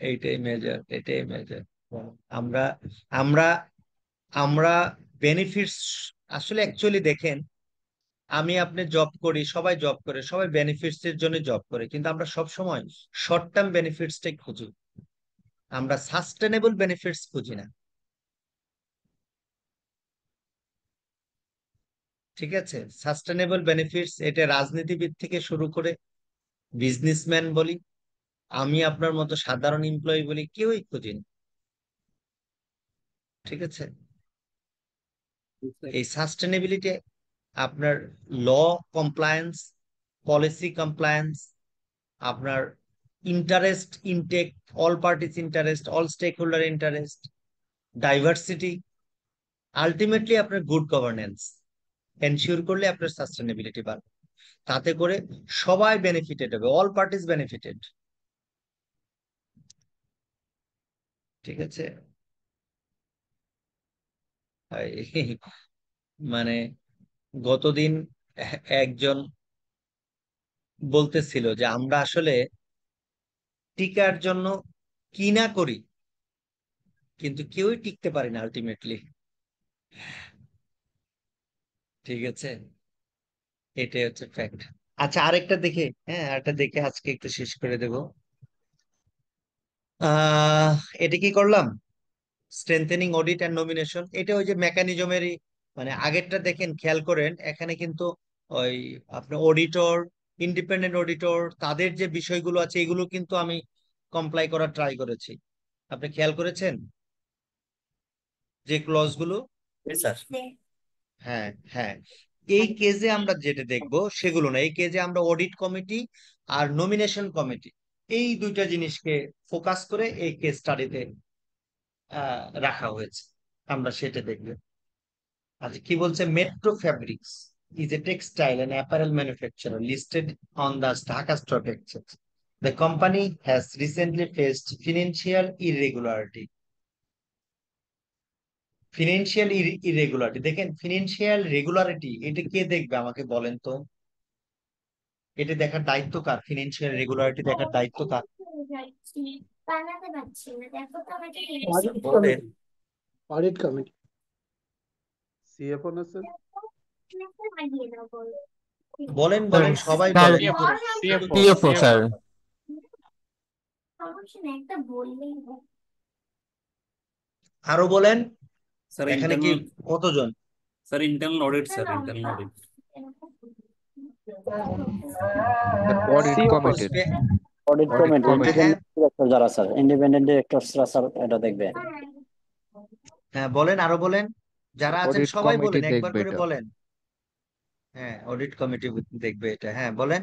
এইটাই মেজর, এটাই মেজর। আমরা আমরা আমরা বেনিফিটস, আসলে অ্যাকচুয়ালি দেখেন, আমি আপনি জব করি, সবাই জব করে, সবাই বেনিফিটস এর জন্য জব করে, কিন্তু আমরা সব সময় শর্ট টার্ম বেনিফিটসটাই খুঁজি, আমরা সাস্টেনেবল বেনিফিটস খুঁজি না, ঠিক আছে। সাস্টেনেবল বেনিফিটস এটা রাজনীতিবিদ থেকে শুরু করে বিজনেসম্যান বলি, আমি আপনার মতো সাধারণ এমপ্লয়ি বলি, কেউই খুঁজি না, ঠিক আছে। এই সাস্টেনেবিলিটি আপনার ল কমপ্লায়েন্স, পলিসি কমপ্লায়েন্স, আপনার interest intake, all parties interest, all stakeholder interest, diversity, ultimately আপনার গুড গভর্নেন্স এনশিওর করলে আপনার সাস্টেনেবিলিটি বাড়বে। তাতে করে সবাই বেনিফিটেড হবে, অল পার্টিস বেনিফিটেড, ঠিক আছে। এই মানে গতদিন একজন বলতেছিল যে আমরা আসলে টিকার জন্য কি না করি, কিন্তু কেউই টিকতে পারি না আলটিমেটলি, ঠিক আছে। এটাই হচ্ছে ফ্যাক্ট। আচ্ছা, আরেকটা দেখে, হ্যাঁ আরেকটা দেখে আজকে একটু শেষ করে দেব। আহ এটা কি করলাম, স্ট্রেংথেনিং অডিট অ্যান্ড নমিনেশন, এটা ওই যে মেকানিজমেরই, মানে আগেরটা দেখেন খেয়াল করেন, এখানে কিন্তু ওই আপনার অডিটর, ইন্ডিপেন্ডেন্ট অডিটর, তাদের যে বিষয়গুলো আছে এগুলো কিন্তু আমি কমপ্লাই করার ট্রাই করেছি। আপনি খেয়াল করেছেন যে ক্লজ গুলো? স্যার। হ্যাঁ, হ্যাঁ। এই কেজে আমরা যেটা দেখব সেগুলো না, এই কেজে আমরা অডিট কমিটি আর নমিনেশন কমিটি, এই দুইটা জিনিসকে ফোকাস করে এই কেস স্টাডিতে রাখা হয়েছে, আমরা সেটা দেখব। আচ্ছা, কি বলছে, metro fabrics is a textile and apparel manufacturer listed on the Dhaka Stock Exchange. The company has recently faced financial irregularity. Financial irregularity, দেখেন ফিনান্সিয়াল রেগুলারিটি, এটা কে দেখবে আমাকে বলেন তো? এটা দেখার দায়িত্ব কার? ফিনান্সিয়াল রেগুলারিটি দেখার দায়িত্ব কার? অডিট বলেন। কমিটি। Audit committee. সিএফও না স্যার? বলেন স্যার বলেন, সবাই স্যার বলেন। CFO sir. আরো বলেন, স্যার এখানে কি ইন্টারনাল, কতজন? Sir internal audit, sir internal audit. Audit কমিটির অডিট অডিট কমিটি কমিটি হ্যাঁ, ইন্ডিপেন্ডেন্ট ডিরেক্টর যারা স্যার, ইন্ডিপেন্ডেন্ট ডিরেক্টরসরা স্যার এটা দেখবে। হ্যাঁ বলেন, আরো বলেন, যারা আছেন অডিট সবাই কমিটি বলেন, একবার দেখবে করে এটা। বলেন। হ্যাঁ, অডিট কমিটি দেখবে এটা, হ্যাঁ বলেন।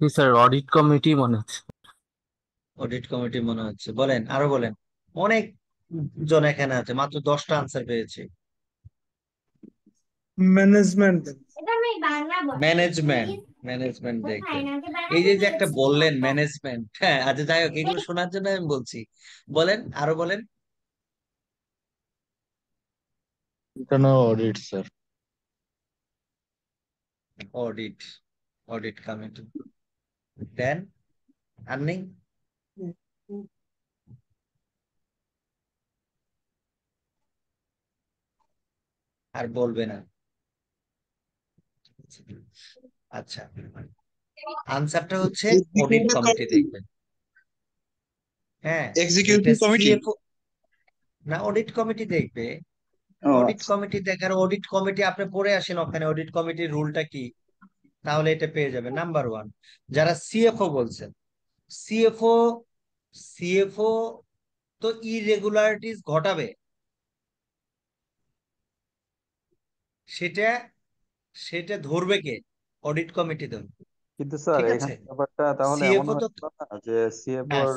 কি স্যার, অডিট কমিটি মনে হচ্ছে। অডিট কমিটি মনে হচ্ছে, বলেন, আরো বলেন। অনেক জন এখানে আছে, মাত্র 10টা আনসার পেয়েছে। ম্যানেজমেন্ট। ম্যানেজমেন্ট, ম্যানেজমেন্ট দেখবে। এই যে যে একটা বললেন ম্যানেজমেন্ট, হ্যাঁ আচ্ছা যাই হোক, এগুলো শোনার জন্য আমি বলছি। বলেন, আরো বলেন। Internal audit sir. Audit, audit committee, then আর নেই? আর বলবে না? আচ্ছা, আনসারটা হচ্ছে অডিট এক্সিকিউটিভ কমিটি কমিটি। দেখবেন। হ্যাঁ, এটা এক্সিকিউটিভ কমিটি। সিএফও না, অডিট কমিটি দেখবে। ও অডিট আচ্ছা। কমিটি দেখার, অডিট কমিটি আপনি পড়ে আসেন ওখানে অডিট কমিটির রুলটা কি, তাহলে এটা পেয়ে যাবে। নাম্বার ওয়ান, যারা সিএফও বলছেন, সিএফও সিএফও তো ইরেগুলারিটিস ঘটাবে, সেটা সেটা ধরবে কে? অডিট কমিটি ধরবে। কিন্তু স্যার ঠিক আছে, এখানে ব্যাপারটা তাহলে এমন সিএফও তো, হয়ে গেল না যে হ্যাঁ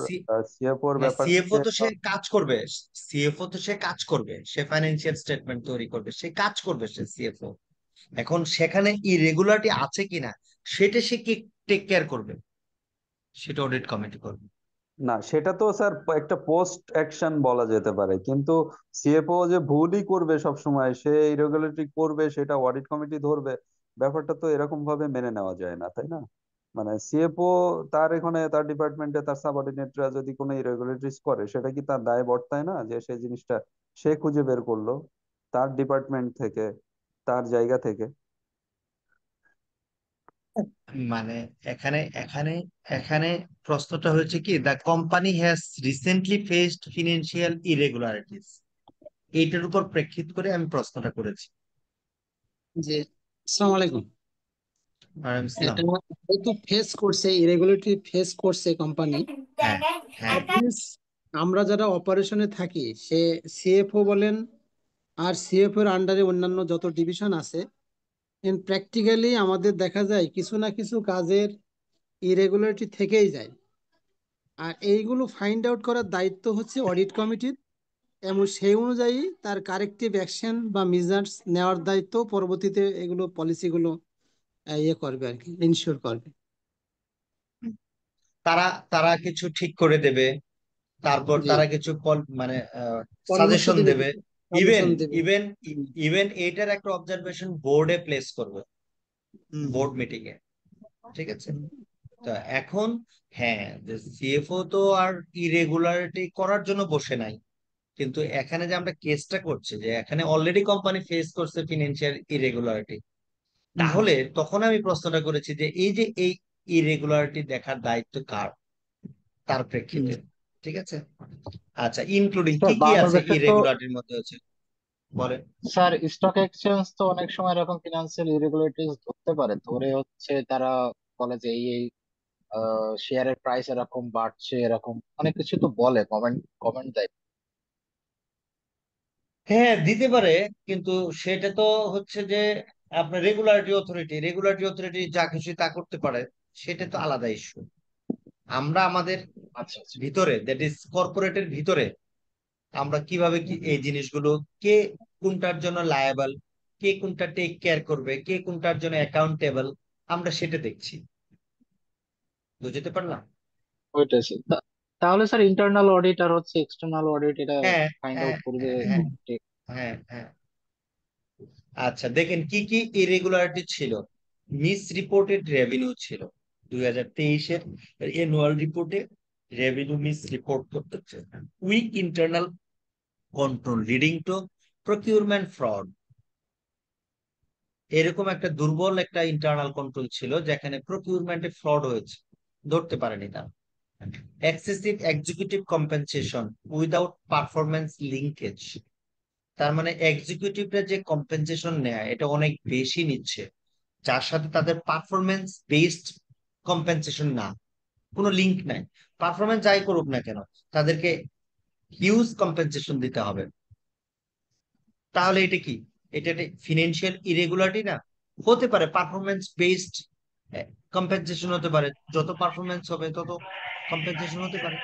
সিএফওর হ্যাঁ, ব্যাপারটা সিএফও যে তো সে কাজ করবে, সিএফও তো সে কাজ করবে, সে ফাইন্যান্সিয়াল স্টেটমেন্ট তৈরি করবে, সে কাজ করবে, সে সিএফও। এখন সেখানে ইরেগুলারিটি আছে কিনা সেটা সে কি টেক কেয়ার করবে, সেটা অডিট কমিটি করবে। না, সেটা তো স্যার একটা পোস্ট অ্যাকশন বলা যেতে পারে, কিন্তু সিএফও যে ভুলই করবে সব সময়, সে ইরেগুলারিটি করবে সেটা অডিট কমিটি ধরবে, ব্যাপারটা তো এরকম ভাবে মেনে নেওয়া যায় না, তাই না? মানে সিএফও তার এখানে তার ডিপার্টমেন্টে তার সাবঅর্ডিনেটরা যদি কোনো ইরেগুলারিটিস করে, সেটা কি তার দায় বর্তায় না যে সেই জিনিসটা সে খুঁজে বের করলো তার ডিপার্টমেন্ট থেকে, তার জায়গা থেকে? মানে এখানে এখানে এখানে প্রশ্নটা হচ্ছে কি, the company has recently faced financial irregularities, এইটার উপর প্রেক্ষিত করে আমি প্রশ্নটা করেছি। জি, আসসালামু আলাইকুম। ওয়ালাইকুম আসসালাম। এটা যেহেতু ফেস করছে, ইরেগুলারিটি ফেস করছে কোম্পানি, হ্যাঁ, হ্যাঁ, আমরা যারা অপারেশনে থাকি, সে সিএফও বলেন আর সিএফও এর আন্ডারে অন্যান্য যত ডিভিশন আছে, ইন প্র্যাকটিক্যালি আমাদের দেখা যায় কিছু না কিছু কাজের ইরেগুলারিটি থেকেই যায়। আর এইগুলো ফাইন্ড আউট করার দায়িত্ব হচ্ছে অডিট কমিটির, এবং সেই অনুযায়ী তার কারেক্টিভ অ্যাকশন বা মেজার্স নেওয়ার দায়িত্ব পরবর্তীতে এগুলো পলিসিগুলো ইয়ে করবে আর কি, ইনশিওর করবে। তারা তারা কিছু ঠিক করে দেবে, তারপর জি, তারা কিছু মানে পরামর্শ সাজেশন দিবে, দেবে। ইভেন সাজেশন দেবে। ইভেন হুম, ইভেন এইটার একটা অবজারভেশন বোর্ডে প্লেস করবে, হুম, বোর্ড মিটিং এ। ঠিক আছে, হুম, তো এখন হ্যাঁ, যে সিএফও তো আর ইরেগুলারিটি করার জন্য বসে নাই, কিন্তু এখানে যে আমরা কেসটা করছি যে এখানে অলরেডি কোম্পানি ফেস করছে ফিনান্সিয়াল ইরেগুলারিটি, তাহলে তখন আমি প্রশ্নটা করেছি যে এই ইরেগুলারিটি দেখার দায়িত্ব কার, তার প্রেক্ষিতে। ঠিক আছে, আচ্ছা, ইনক্লুডিং স্যার কি কি আছে বাংলাদেশে তো ইরেগুলারিটির মধ্যে হচ্ছে বলেন। স্যার স্টক এক্সচেঞ্জ তো অনেক সময় এরকম ফিনান্সিয়াল ইরেগুলারিটিস ধরতে পারে, ধরে হচ্ছে তারা বলে যে এই শেয়ারের প্রাইস এরকম বাড়ছে, এরকম অনেক কিছু তো বলে, কমেন্ট কমেন্ট দেয়। হ্যাঁ, দিতে পারে, কিন্তু সেটা তো হচ্ছে যে আপনার রেগুলাটরি অথরিটি যা খুশি তা করতে পারে, সেটা তো আলাদা ইস্যু। আমরা আমাদের আচ্ছা আচ্ছা। ভিতরে, দ্যাট ইজ কর্পোরেটের ভিতরে, আমরা কিভাবে কি এই জিনিসগুলো, কে কোনটার জন্য লায়াবল, কে কোনটা টেক কেয়ার করবে, কে কোনটার জন্য অ্যাকাউন্টেবল, আমরা সেটা দেখছি। বুঝতে পারলাম? ওইটাই স্যার। তাহলে স্যার ইন্টারনাল অডিট আর হচ্ছে এক্সটার্নাল অডিট এটা হ্যাঁ, ফাইন্ড হ্যাঁ, আউট করবে হ্যাঁ, ঠিক। হ্যাঁ, হ্যাঁ। আচ্ছা, দেখেন কি কি ইরেগুলারিটি ছিল। মিস রিপোর্টেড রেভিনিউ ছিল 2023-এর অ্যানুয়াল রিপোর্টে। রেভিনিউ মিস রিপোর্ট করতেছে, weak internal control leading to procurement fraud. এরকম একটা দুর্বল একটা ইন্টারনাল কন্ট্রোল ছিল যেখানে প্রকিউরমেন্টে ফ্রড হয়েছে, ধরতে পারেনি তারা। Excessive executive compensation without performance linkage, তার মানে এক্সিকিউটিভরা যে কম্পেনসেশন নেয় এটা অনেক বেশি নিচ্ছে, যার সাথে তাদের পারফরমেন্স বেসড কম্পেনসেশন না, কোনো লিঙ্ক নাই। পারফরমেন্স যাই করুক না কেন, তাদেরকে হিউজ কম্পেনসেশন দিতে হবে। তাহলে এটা কি, এটা ফিনান্সিয়াল ইরেগুলারিটি না? হতে পারে পারফরমেন্স বেসড কম্পেনসেশন হতে পারে, যত পারফরমেন্স হবে তত কম্পেনসেশন হতে পারে।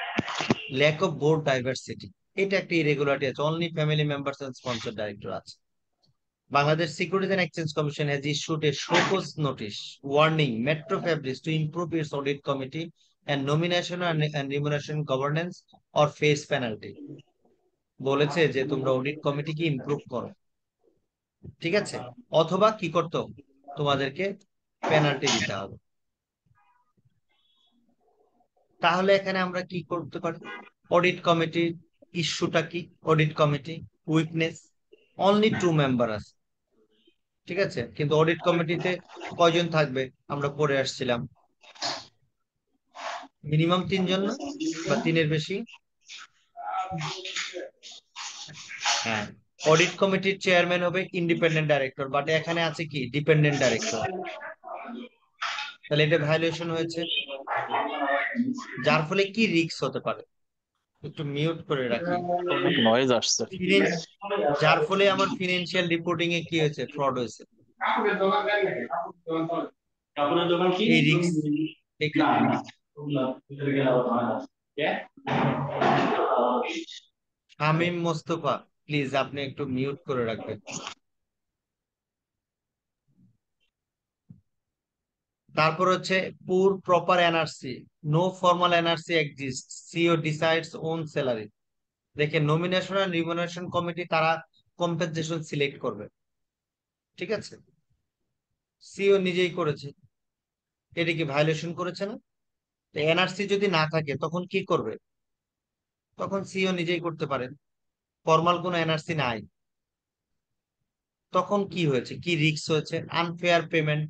ল্যাক অফ বোর্ড ডাইভার্সিটি, এটা একটা ইরেগুলারিটি আছে, only family members and sponsor director আছে। Bangladesh Securities and Exchange Commission has issued a show cause notice warning Metro Fabrics to improve its audit committee and nomination and remuneration governance or face penalty. বলেছে যে তোমরা audit কমিটিকে improve করো, ঠিক আছে, অথবা কি করতে হবে, তোমাদেরকে পেনাল্টি দিতে হবে। তাহলে এখানে আমরা কি করতে পারি? অডিট কমিটির ইস্যুটা কি? Audit committee weakness, only 2 member আছে, ঠিক আছে, কিন্তু অডিট কমিটিতে কয়জন থাকবে আমরা পড়ে আসছিলাম, মিনিমাম 3 জন না, বা 3-এর বেশি। হ্যাঁ, অডিট কমিটির চেয়ারম্যান হবে ইন্ডিপেন্ডেন্ট ডাইরেক্টর, বাট এখানে আছে কি ডিপেন্ডেন্ট ডাইরেক্টর। তাহলে এটা ভায়োলেশন হয়েছে, যার ফলে কি রিস্ক হতে পারে, একটু মিউট করে রাখি। অনেক নয়েজ আসছে। ফিনান্স, যার ফলে আমার ফিনান্সিয়াল রিপোর্টিং এ কি হয়েছে, ফ্রড হয়েছে, এই রিস্ক এখানে। শামীম মোস্তফা, প্লিজ আপনি একটু মিউট করে রাখবেন। তারপর হচ্ছে পুর proper NRC, no formal NRC exist, CEO decides own salary. দেখে নমিনেশন এন্ড রিমুনারেশন কমিটি তারা কম্পেনসেশন সিলেক্ট করবে, ঠিক আছে, সিও নিজেই করেছে, এটা কি ভায়োলেশন করেছে না? এনআরসি যদি না থাকে তখন কি করবে? তখন সিও নিজেই করতে পারেন, ফর্মাল কোনো এনআরসি নাই। তখন কি হয়েছে, কি রিস্ক হয়েছে? Unfair payment,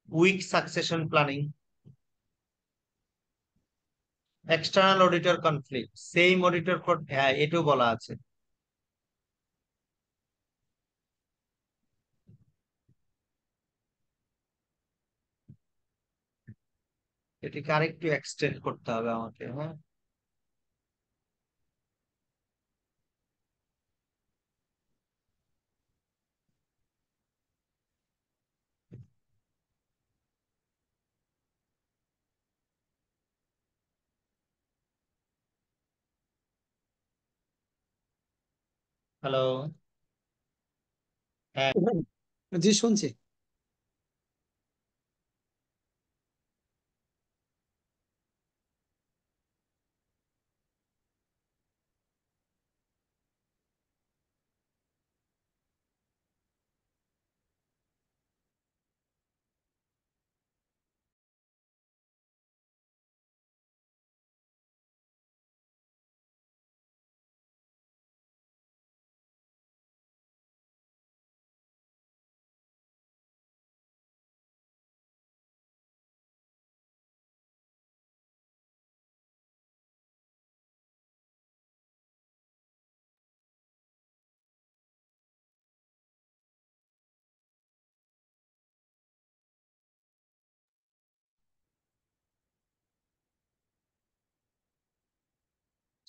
weak succession planning, external auditor conflict, same auditor for, হ্যাঁ এটাও বলা আছে। এটিকে আরেকটু এক্সটেন্ড করতে হবে আমাকে, হ্যাঁ। হ্যালো। হ্যাঁ। জি শুনছি।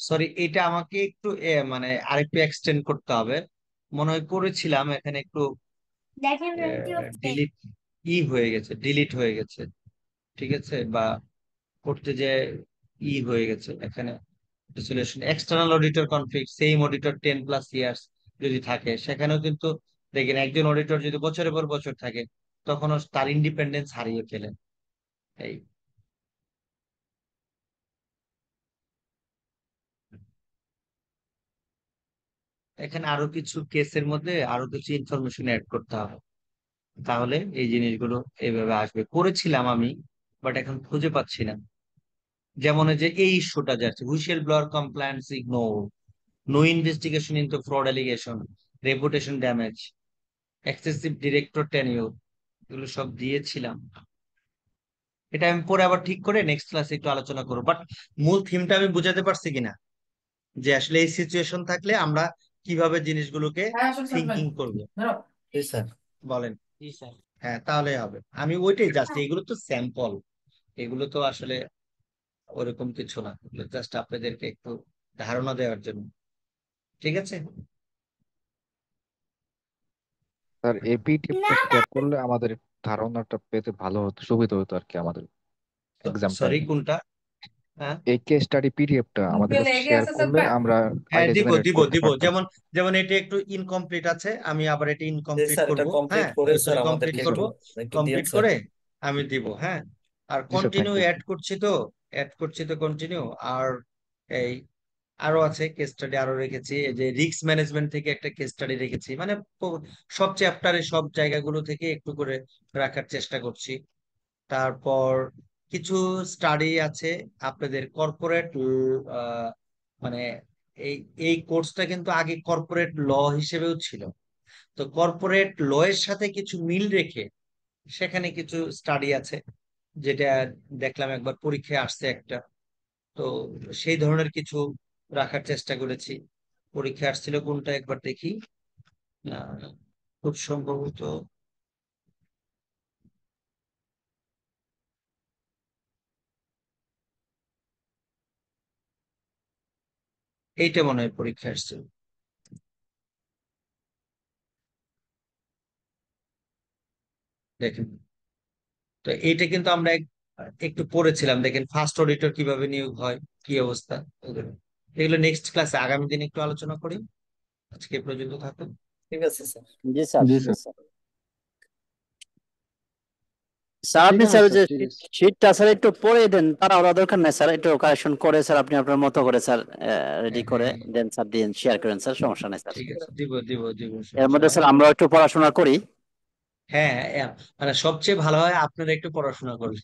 সরি, এটা আমাকে একটু মানে আরেকটু এক্সটেন্ড করতে হবে। মনে হয় করেছিলাম, এখানে একটু ডিলিট হয়ে গেছে, ডিলিট হয়ে গেছে। ঠিক আছে, বা করতে যে হয়ে গেছে এখানে। External auditor conflict, same auditor 10+ years যদি থাকে, সেখানেও কিন্তু দেখেন একজন অডিটর যদি বছরের পর বছর থাকে, তখনও তার ইন্ডিপেন্ডেন্স হারিয়ে ফেলে। এই এখানে আরো কিছু কেসের মধ্যে আরো কিছু ইনফরমেশন অ্যাড করতে হবে, তাহলে এই জিনিসগুলো এইভাবে আসবে। করেছিলাম আমি, বাট এখন খুঁজে পাচ্ছি না। যেমন এই যে এই ইস্যুটা যাচ্ছে, whistleblower compliance ignore, no investigation into fraud allegation, reputation damage, excessive director tenure, এগুলো সব দিয়েছিলাম। এটা আমি পরে আবার ঠিক করে নেক্সট ক্লাসে একটু আলোচনা করবো, বাট মূল থিমটা আমি বুঝাতে পারছি কিনা, যে আসলে এই সিচুয়েশন থাকলে আমরা কিভাবে জিনিসগুলোকে থিঙ্কিং করব। জি স্যার। বলেন। হ্যাঁ, তাহলে হবে। আমি ওইটাই জাস্ট, এগুলো তো স্যাম্পল, এগুলো তো আসলে ওরকম কিছু না, জাস্ট আপনাদেরকে একটু ধারণা দেওয়ার জন্য। ঠিক আছে। স্যার এই পিডিএফটা শেয়ার করলে আমাদের ধারণাটা পেতে ভালো হতো, সুবিধা হতো আর কি আমাদের এক্সাম সরি, টাইমে। কোনটা? হ্যাঁ, এই কেস স্টাডি পিডিএফটা আমাদের কাছে শেয়ার করলে আমরা হ্যাঁ, আইডিয়া দিব জেনারেট দিব করতে দিব। পারতাম যেমন স্যার। যেমন এটা একটু ইনকমপ্লিট আছে, আমি আবার এটা জি ইনকমপ্লিট স্যার, এটা করব। কমপ্লিট হ্যাঁ, করে সরি, স্যার কমপ্লিট আমাদেরকে জি করব, স্যার। একটু দিয়েন কমপ্লিট স্যার। করে আমি দিব। হ্যাঁ, আর জি sir, thank continue you. Add করছি তো, কন্টিনিউ। আর এই আরো আছে কেস স্টাডি, আরো রেখেছি। এই যে রিস্ক ম্যানেজমেন্ট থেকে একটা কেস স্টাডি রেখেছি, মানে সব চ্যাপ্টারে সব জায়গাগুলো থেকে একটু করে রাখার চেষ্টা করছি। তারপর কিছু স্টাডি আছে আপনাদের কর্পোরেট, মানে এই এই কোর্সটা কিন্তু আগে কর্পোরেট ল হিসেবেও ছিল। তো কর্পোরেট ল এর সাথে কিছু মিল রেখে সেখানে কিছু স্টাডি আছে, যেটা দেখলাম একবার পরীক্ষায় আসছে একটা। তো সেই ধরনের কিছু রাখার চেষ্টা করেছি। পরীক্ষা আসছিল কোনটা একবার দেখি। না, খুব সম্ভবত এইটা মনে হয় পরীক্ষা আসছিল। দেখেন, তো এইটা কিন্তু আমরা একটু পড়েছিলাম। দেখেন ফার্স্ট অডিটর কিভাবে নিয়োগ হয়, কি অবস্থা, এগুলো এগুলো নেক্সট ক্লাসে আগামী দিন একটু আলোচনা করি। আজকে এ পর্যন্ত থাকুন। ঠিক আছে স্যার। জি স্যার। জি জি স্যার। স্যার। স্যার ঠিক আপনি আছে স্যার স্যার, যে ঠিক আছে। শীটটা স্যার একটু পরে দেন, তারা ওরা দরকার নাই স্যার, একটু কারেকশন করে স্যার আপনি আপনার মতো করে স্যার রেডি হ্যাঁ, করে হ্যাঁ, দেন স্যার, দিন শেয়ার করেন স্যার, সমস্যা নেই স্যার। ঠিক আছে, দিব দিব দিব, এর সমস্যা মধ্যে নাই। স্যার আমরা একটু পড়াশোনা করি। হ্যাঁ, মানে সবচেয়ে ভালো হয় আপনারা একটু পড়াশোনা করলে।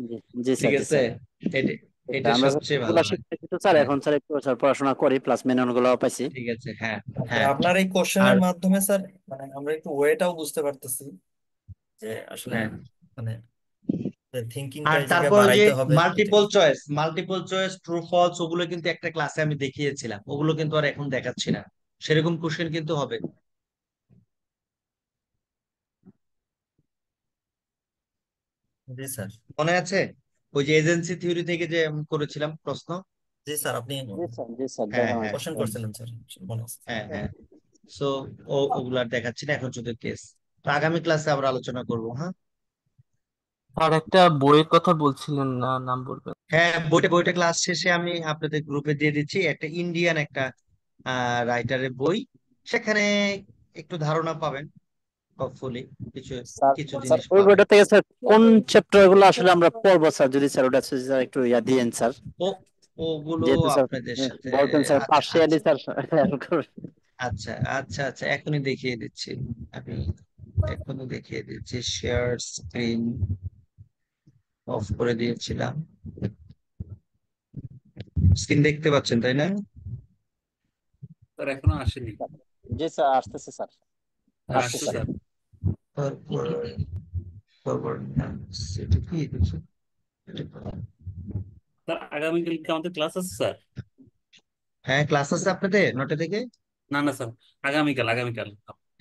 জি জি ঠিক স্যার। জি আছে, স্যার। এটা এটা এটা আমরা স্যার সবচেয়ে ভালো এগুলা হয়। শিখতেছি তো স্যার, হ্যাঁ, এখন স্যার একটু স্যার পড়াশোনা করি, প্লাস মেনুন গুলো পাইছি। ঠিক আছে। হ্যাঁ, তারপরে হ্যাঁ। আপনার এই আর কোশ্চেনের মাধ্যমে স্যার মানে আমরা একটু ওয়েটাও বুঝতে পারতেছি যে আসলে হ্যাঁ, মানে থিঙ্কিংটা আর এই জায়গায় তারপর ওই যে বাড়াইতে হবে এটা। মাল্টিপল চয়েস ট্রু ফলস, ওগুলো কিন্তু একটা ক্লাসে আমি দেখিয়েছিলাম, ওগুলো কিন্তু আর এখন দেখাচ্ছি না। সেরকম কোশ্চেন কিন্তু হবে। জি স্যার। মনে আছে ওই যে এজেন্সি থিওরি থেকে যে আমি করেছিলাম প্রশ্ন? জি স্যার, আপনি জি স্যার। জি স্যার, হ্যাঁ, দেখানো হ্যাঁ, আছে। কোশ্চেন করছিলেন স্যার, মনে আছে। হ্যাঁ, হ্যাঁ। সো ওগুলো আর দেখাচ্ছি না, এখন শুধু কেস। তো আগামী ক্লাসে আবার আলোচনা করবো। হ্যাঁ, আর একটা বইয়ের কথা বলছিলেন না, নাম বলবেন? হ্যাঁ, বইটা বইটা ক্লাস শেষে আমি আপনাদের গ্রুপে দিয়ে দিচ্ছি, একটা ইন্ডিয়ান একটা রাইটারের বই। সেখানে একটু ধারণা পাবেন, হোপফুলি কিছু স্যার, কিছু স্যার জিনিস ওই পাবেন। বইটা থেকে স্যার কোন চ্যাপ্টার গুলো আসলে আমরা পড়বো স্যার, যদি স্যার ওটা স্যার একটু দিয়েন স্যার, ও ওগুলো যেহেতু স্যার আপনাদের সাথে। বলতেন স্যার আচ্ছা, পার্সিয়ালি আচ্ছা, স্যার। আচ্ছা, আচ্ছা, আচ্ছা, এখনই দেখিয়ে দিচ্ছি। আমি এখনই দেখিয়ে দিচ্ছি, শেয়ার স্ক্রিন অফ করে দিয়েছিলাম। স্ক্রিন দেখতে পাচ্ছেন, তাই না? স্যার এখনো আসেনি। জি স্যার, আসতেছে স্যার, স্যার আসছে আসছে স্যার। স্যার। তারপর এটা কি দেখছি? স্যার আগামীকাল কি আমাদের ক্লাস আছে স্যার? হ্যাঁ, ক্লাস আছে আপনাদের 9টা থেকে। না না স্যার, আগামীকাল আগামীকাল।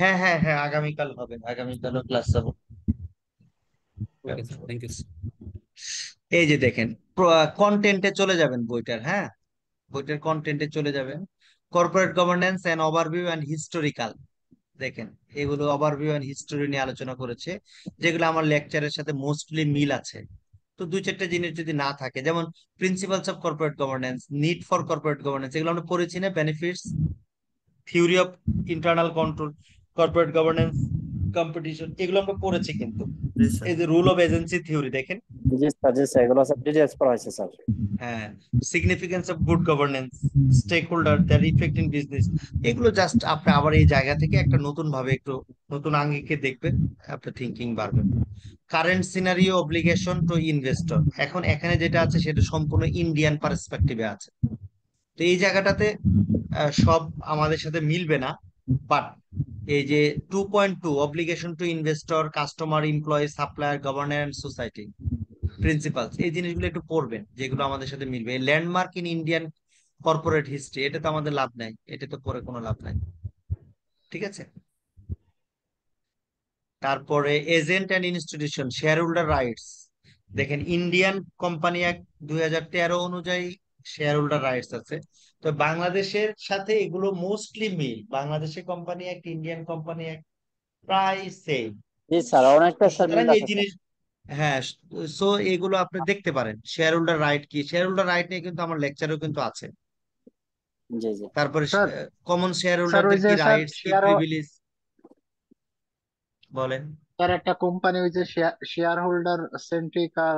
হ্যাঁ, হ্যাঁ, হ্যাঁ, আগামীকাল হবে, আগামীকালও ক্লাস হবে। Okay sir, thank you. এই যে দেখেন, কন্টেন্টে চলে যাবেন বইটার। হ্যাঁ, বইটার কন্টেন্টে চলে যাবেন। Corporate governance and overview and historical, দেখেন এগুলো ওভারভিউ অ্যান্ড হিস্টোরি নিয়ে আলোচনা করেছে, যেগুলো আমার লেকচারের সাথে মোস্টলি মিল আছে। তো দুই চারটা জিনিস যদি না থাকে, যেমন principles of corporate governance, need for corporate governance, এগুলো আমরা পড়েছি না? Benefits, theory of internal control, corporate governance, competition, এগুলো আমরা পড়েছি কিন্তু। জি স্যার। এই যে রুল অফ এজেন্সি থিওরি দেখেন, জি স্যার এগুলো সব ডিটেলস পড়া হয়েছে স্যার। হ্যাঁ, significance of good governance, stakeholder, their effect in business, এগুলো জাস্ট আপনি আবার এই জায়গা থেকে একটা নতুন ভাবে একটু নতুন আঙ্গিকে দেখবেন, আপনার থিঙ্কিং বাড়বে। Current scenario obligation to investor, এখন এখানে যেটা আছে সেটা সম্পূর্ণ ইন্ডিয়ান পার্সপেক্টিভে আছে। তো এই জায়গাটাতে সব আমাদের সাথে মিলবে না, বাট এই যে 2.2 obligation to investor, customer, employee, supplier, governor and society, principles, এই জিনিসগুলো একটু পড়বেন যেগুলো আমাদের সাথে মিলবে। Landmark in Indian corporate history, এটা তো আমাদের লাভ নাই, এটা তো পরে কোনো লাভ নাই, ঠিক আছে। তারপরে agent and institution, share holder rights, দেখেন ইন্ডিয়ান কোম্পানি অ্যাক্ট 2013 অনুযায়ী শেয়ার হোল্ডার রাইটস আছে। তো বাংলাদেশের সাথে এগুলো মোস্টলি মিল, বাংলাদেশের company act, Indian company act প্রায় সেম। জি স্যার অনেকটা স্যার সুতরাং মিল এই আছে স্যার। জিনিস, হ্যাঁ, সো এগুলো আপনি দেখতে পারেন। শেয়ার হোল্ডার রাইট কি, শেয়ার হোল্ডার রাইট নিয়ে কিন্তু আমার লেকচারও কিন্তু আছে। জি জি তারপরে স্যার কমন শেয়ার স্যার ওই হোল্ডারদের যে কি স্যার রাইটস, কি শেয়ার, প্রিভিলেজ, বলেন। স্যার একটা কোম্পানি ওই যে শেয়ার হোল্ডার সেন্ট্রিক আর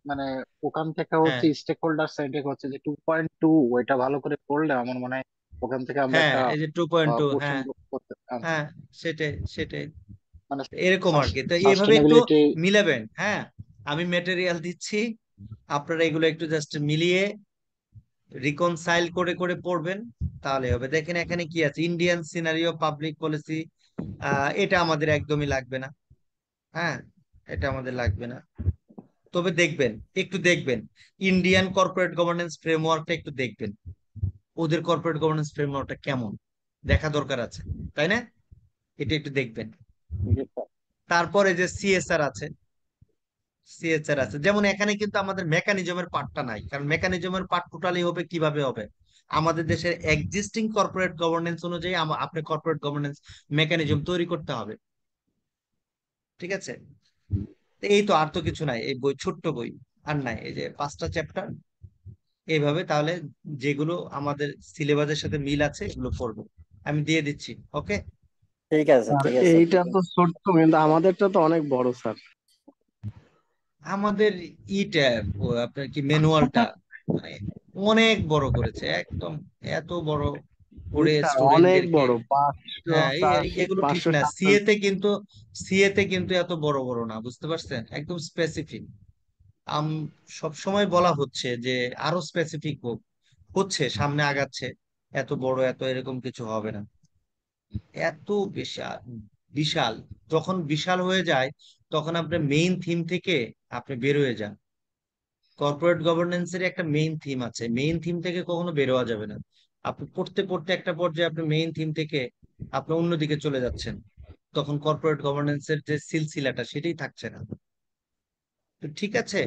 মানে ওখান থেকে হ্যাঁ, হচ্ছে স্টেক হোল্ডার সেন্ট্রিক হচ্ছে যে 2.2, ওইটা ভালো করে পড়লে আমার মনে হয় ওখান থেকে আমরা হ্যাঁ, একটা এই যে 2.2, কোশ্চেন হ্যাঁ, করতে হ্যাঁ, সেটাই সেটাই মানে এরকম আর কি। তো এইভাবে একটু সাস্টেনেবিলিটি। মিলাবেন। হ্যাঁ, আমি ম্যাটেরিয়াল দিচ্ছি, আপনারা এগুলো একটু জাস্ট মিলিয়ে রিকনসাইল করে করে পড়বেন, তাহলে হবে। দেখেন এখানে কি আছে, ইন্ডিয়ান সিনারিও পাবলিক পলিসি, এটা আমাদের একদমই লাগবে না। হ্যাঁ, এটা আমাদের লাগবে না, তবে দেখবেন, একটু দেখবেন ইন্ডিয়ান কর্পোরেট গভর্নেন্স ফ্রেমওয়ার্কটা একটু দেখবেন, ওদের কর্পোরেট গভর্নেন্স ফ্রেমওয়ার্কটা কেমন, দেখা দরকার আছে, তাই না? এটা একটু দেখবেন। জি স্যার। তারপরে যে সিএসআর আছে, সিএসআর আছে, যেমন এখানে কিন্তু আমাদের মেকানিজমের পার্টটা নাই, কারণ মেকানিজমের পার্ট টোটালি হবে কিভাবে হবে, আমাদের দেশের এক্সিস্টিং কর্পোরেট গভর্নেন্স অনুযায়ী আপনি কর্পোরেট গভর্নেন্স মেকানিজম তৈরি করতে হবে, ঠিক আছে। তো এই তো, আর তো কিছু নাই, এই বই ছোট্ট বই, আর নাই, এই যে 5টা চ্যাপ্টার এইভাবে, তাহলে যেগুলো আমাদের সিলেবাসের সাথে মিল আছে এগুলো পড়বো, আমি দিয়ে দিচ্ছি, ওকে। ঠিক আছে স্যার আর ঠিক আছে স্যার। এইটা তো ছোট্ট কিন্তু আমাদেরটা তো অনেক বড় স্যার। আমাদের ইটা আপনার কি ম্যানুয়ালটা মানে অনেক বড় করেছে একদম, এত বড় জি করে স্যার অনেক স্টুডেন্টদেরকে। বড়, 500 হ্যাঁ, এগুলো ঠিক না, 500 সিএ তে কিন্তু এত বড় বড় না, বুঝতে পারছেন, একদম স্পেসিফিক। আম সব সময় বলা হচ্ছে যে আরো স্পেসিফিক হোক, হচ্ছে, সামনে আগাচ্ছে, এত বড় এত এরকম কিছু হবে না, এত বিশাল বিশাল। যখন বিশাল হয়ে যায় তখন আপনার মেইন থিম থেকে আপনি বের হয়ে যান। কর্পোরেট গভর্নেন্স এর একটা মেইন থিম আছে, মেইন থিম থেকে কখনো বের হওয়া যাবে না। আপনি পড়তে পড়তে একটা পর্যায়ে আপনি মেইন থিম থেকে আপনি অন্যদিকে চলে যাচ্ছেন, তখন কর্পোরেট গভর্নেন্স এর যে সিলসিলাটা সেটাই থাকছে না। তো ঠিক আছে,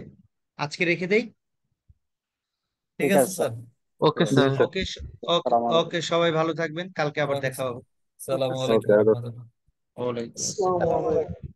আজকে রেখে দেই। ঠিক ঠিক আছে আছে স্যার। স্যার। ওকে জি স্যার। স্যার। ওকে, ওকে, সালাম আলাইকুম। ওকে, সবাই ভালো থাকবেন, কালকে আবার ওকে দেখা স্যার। হবে। সালামু ওকে। আলাইকুম রহমতুল্লাহ। ওয়ালাইকুম আসসালাম।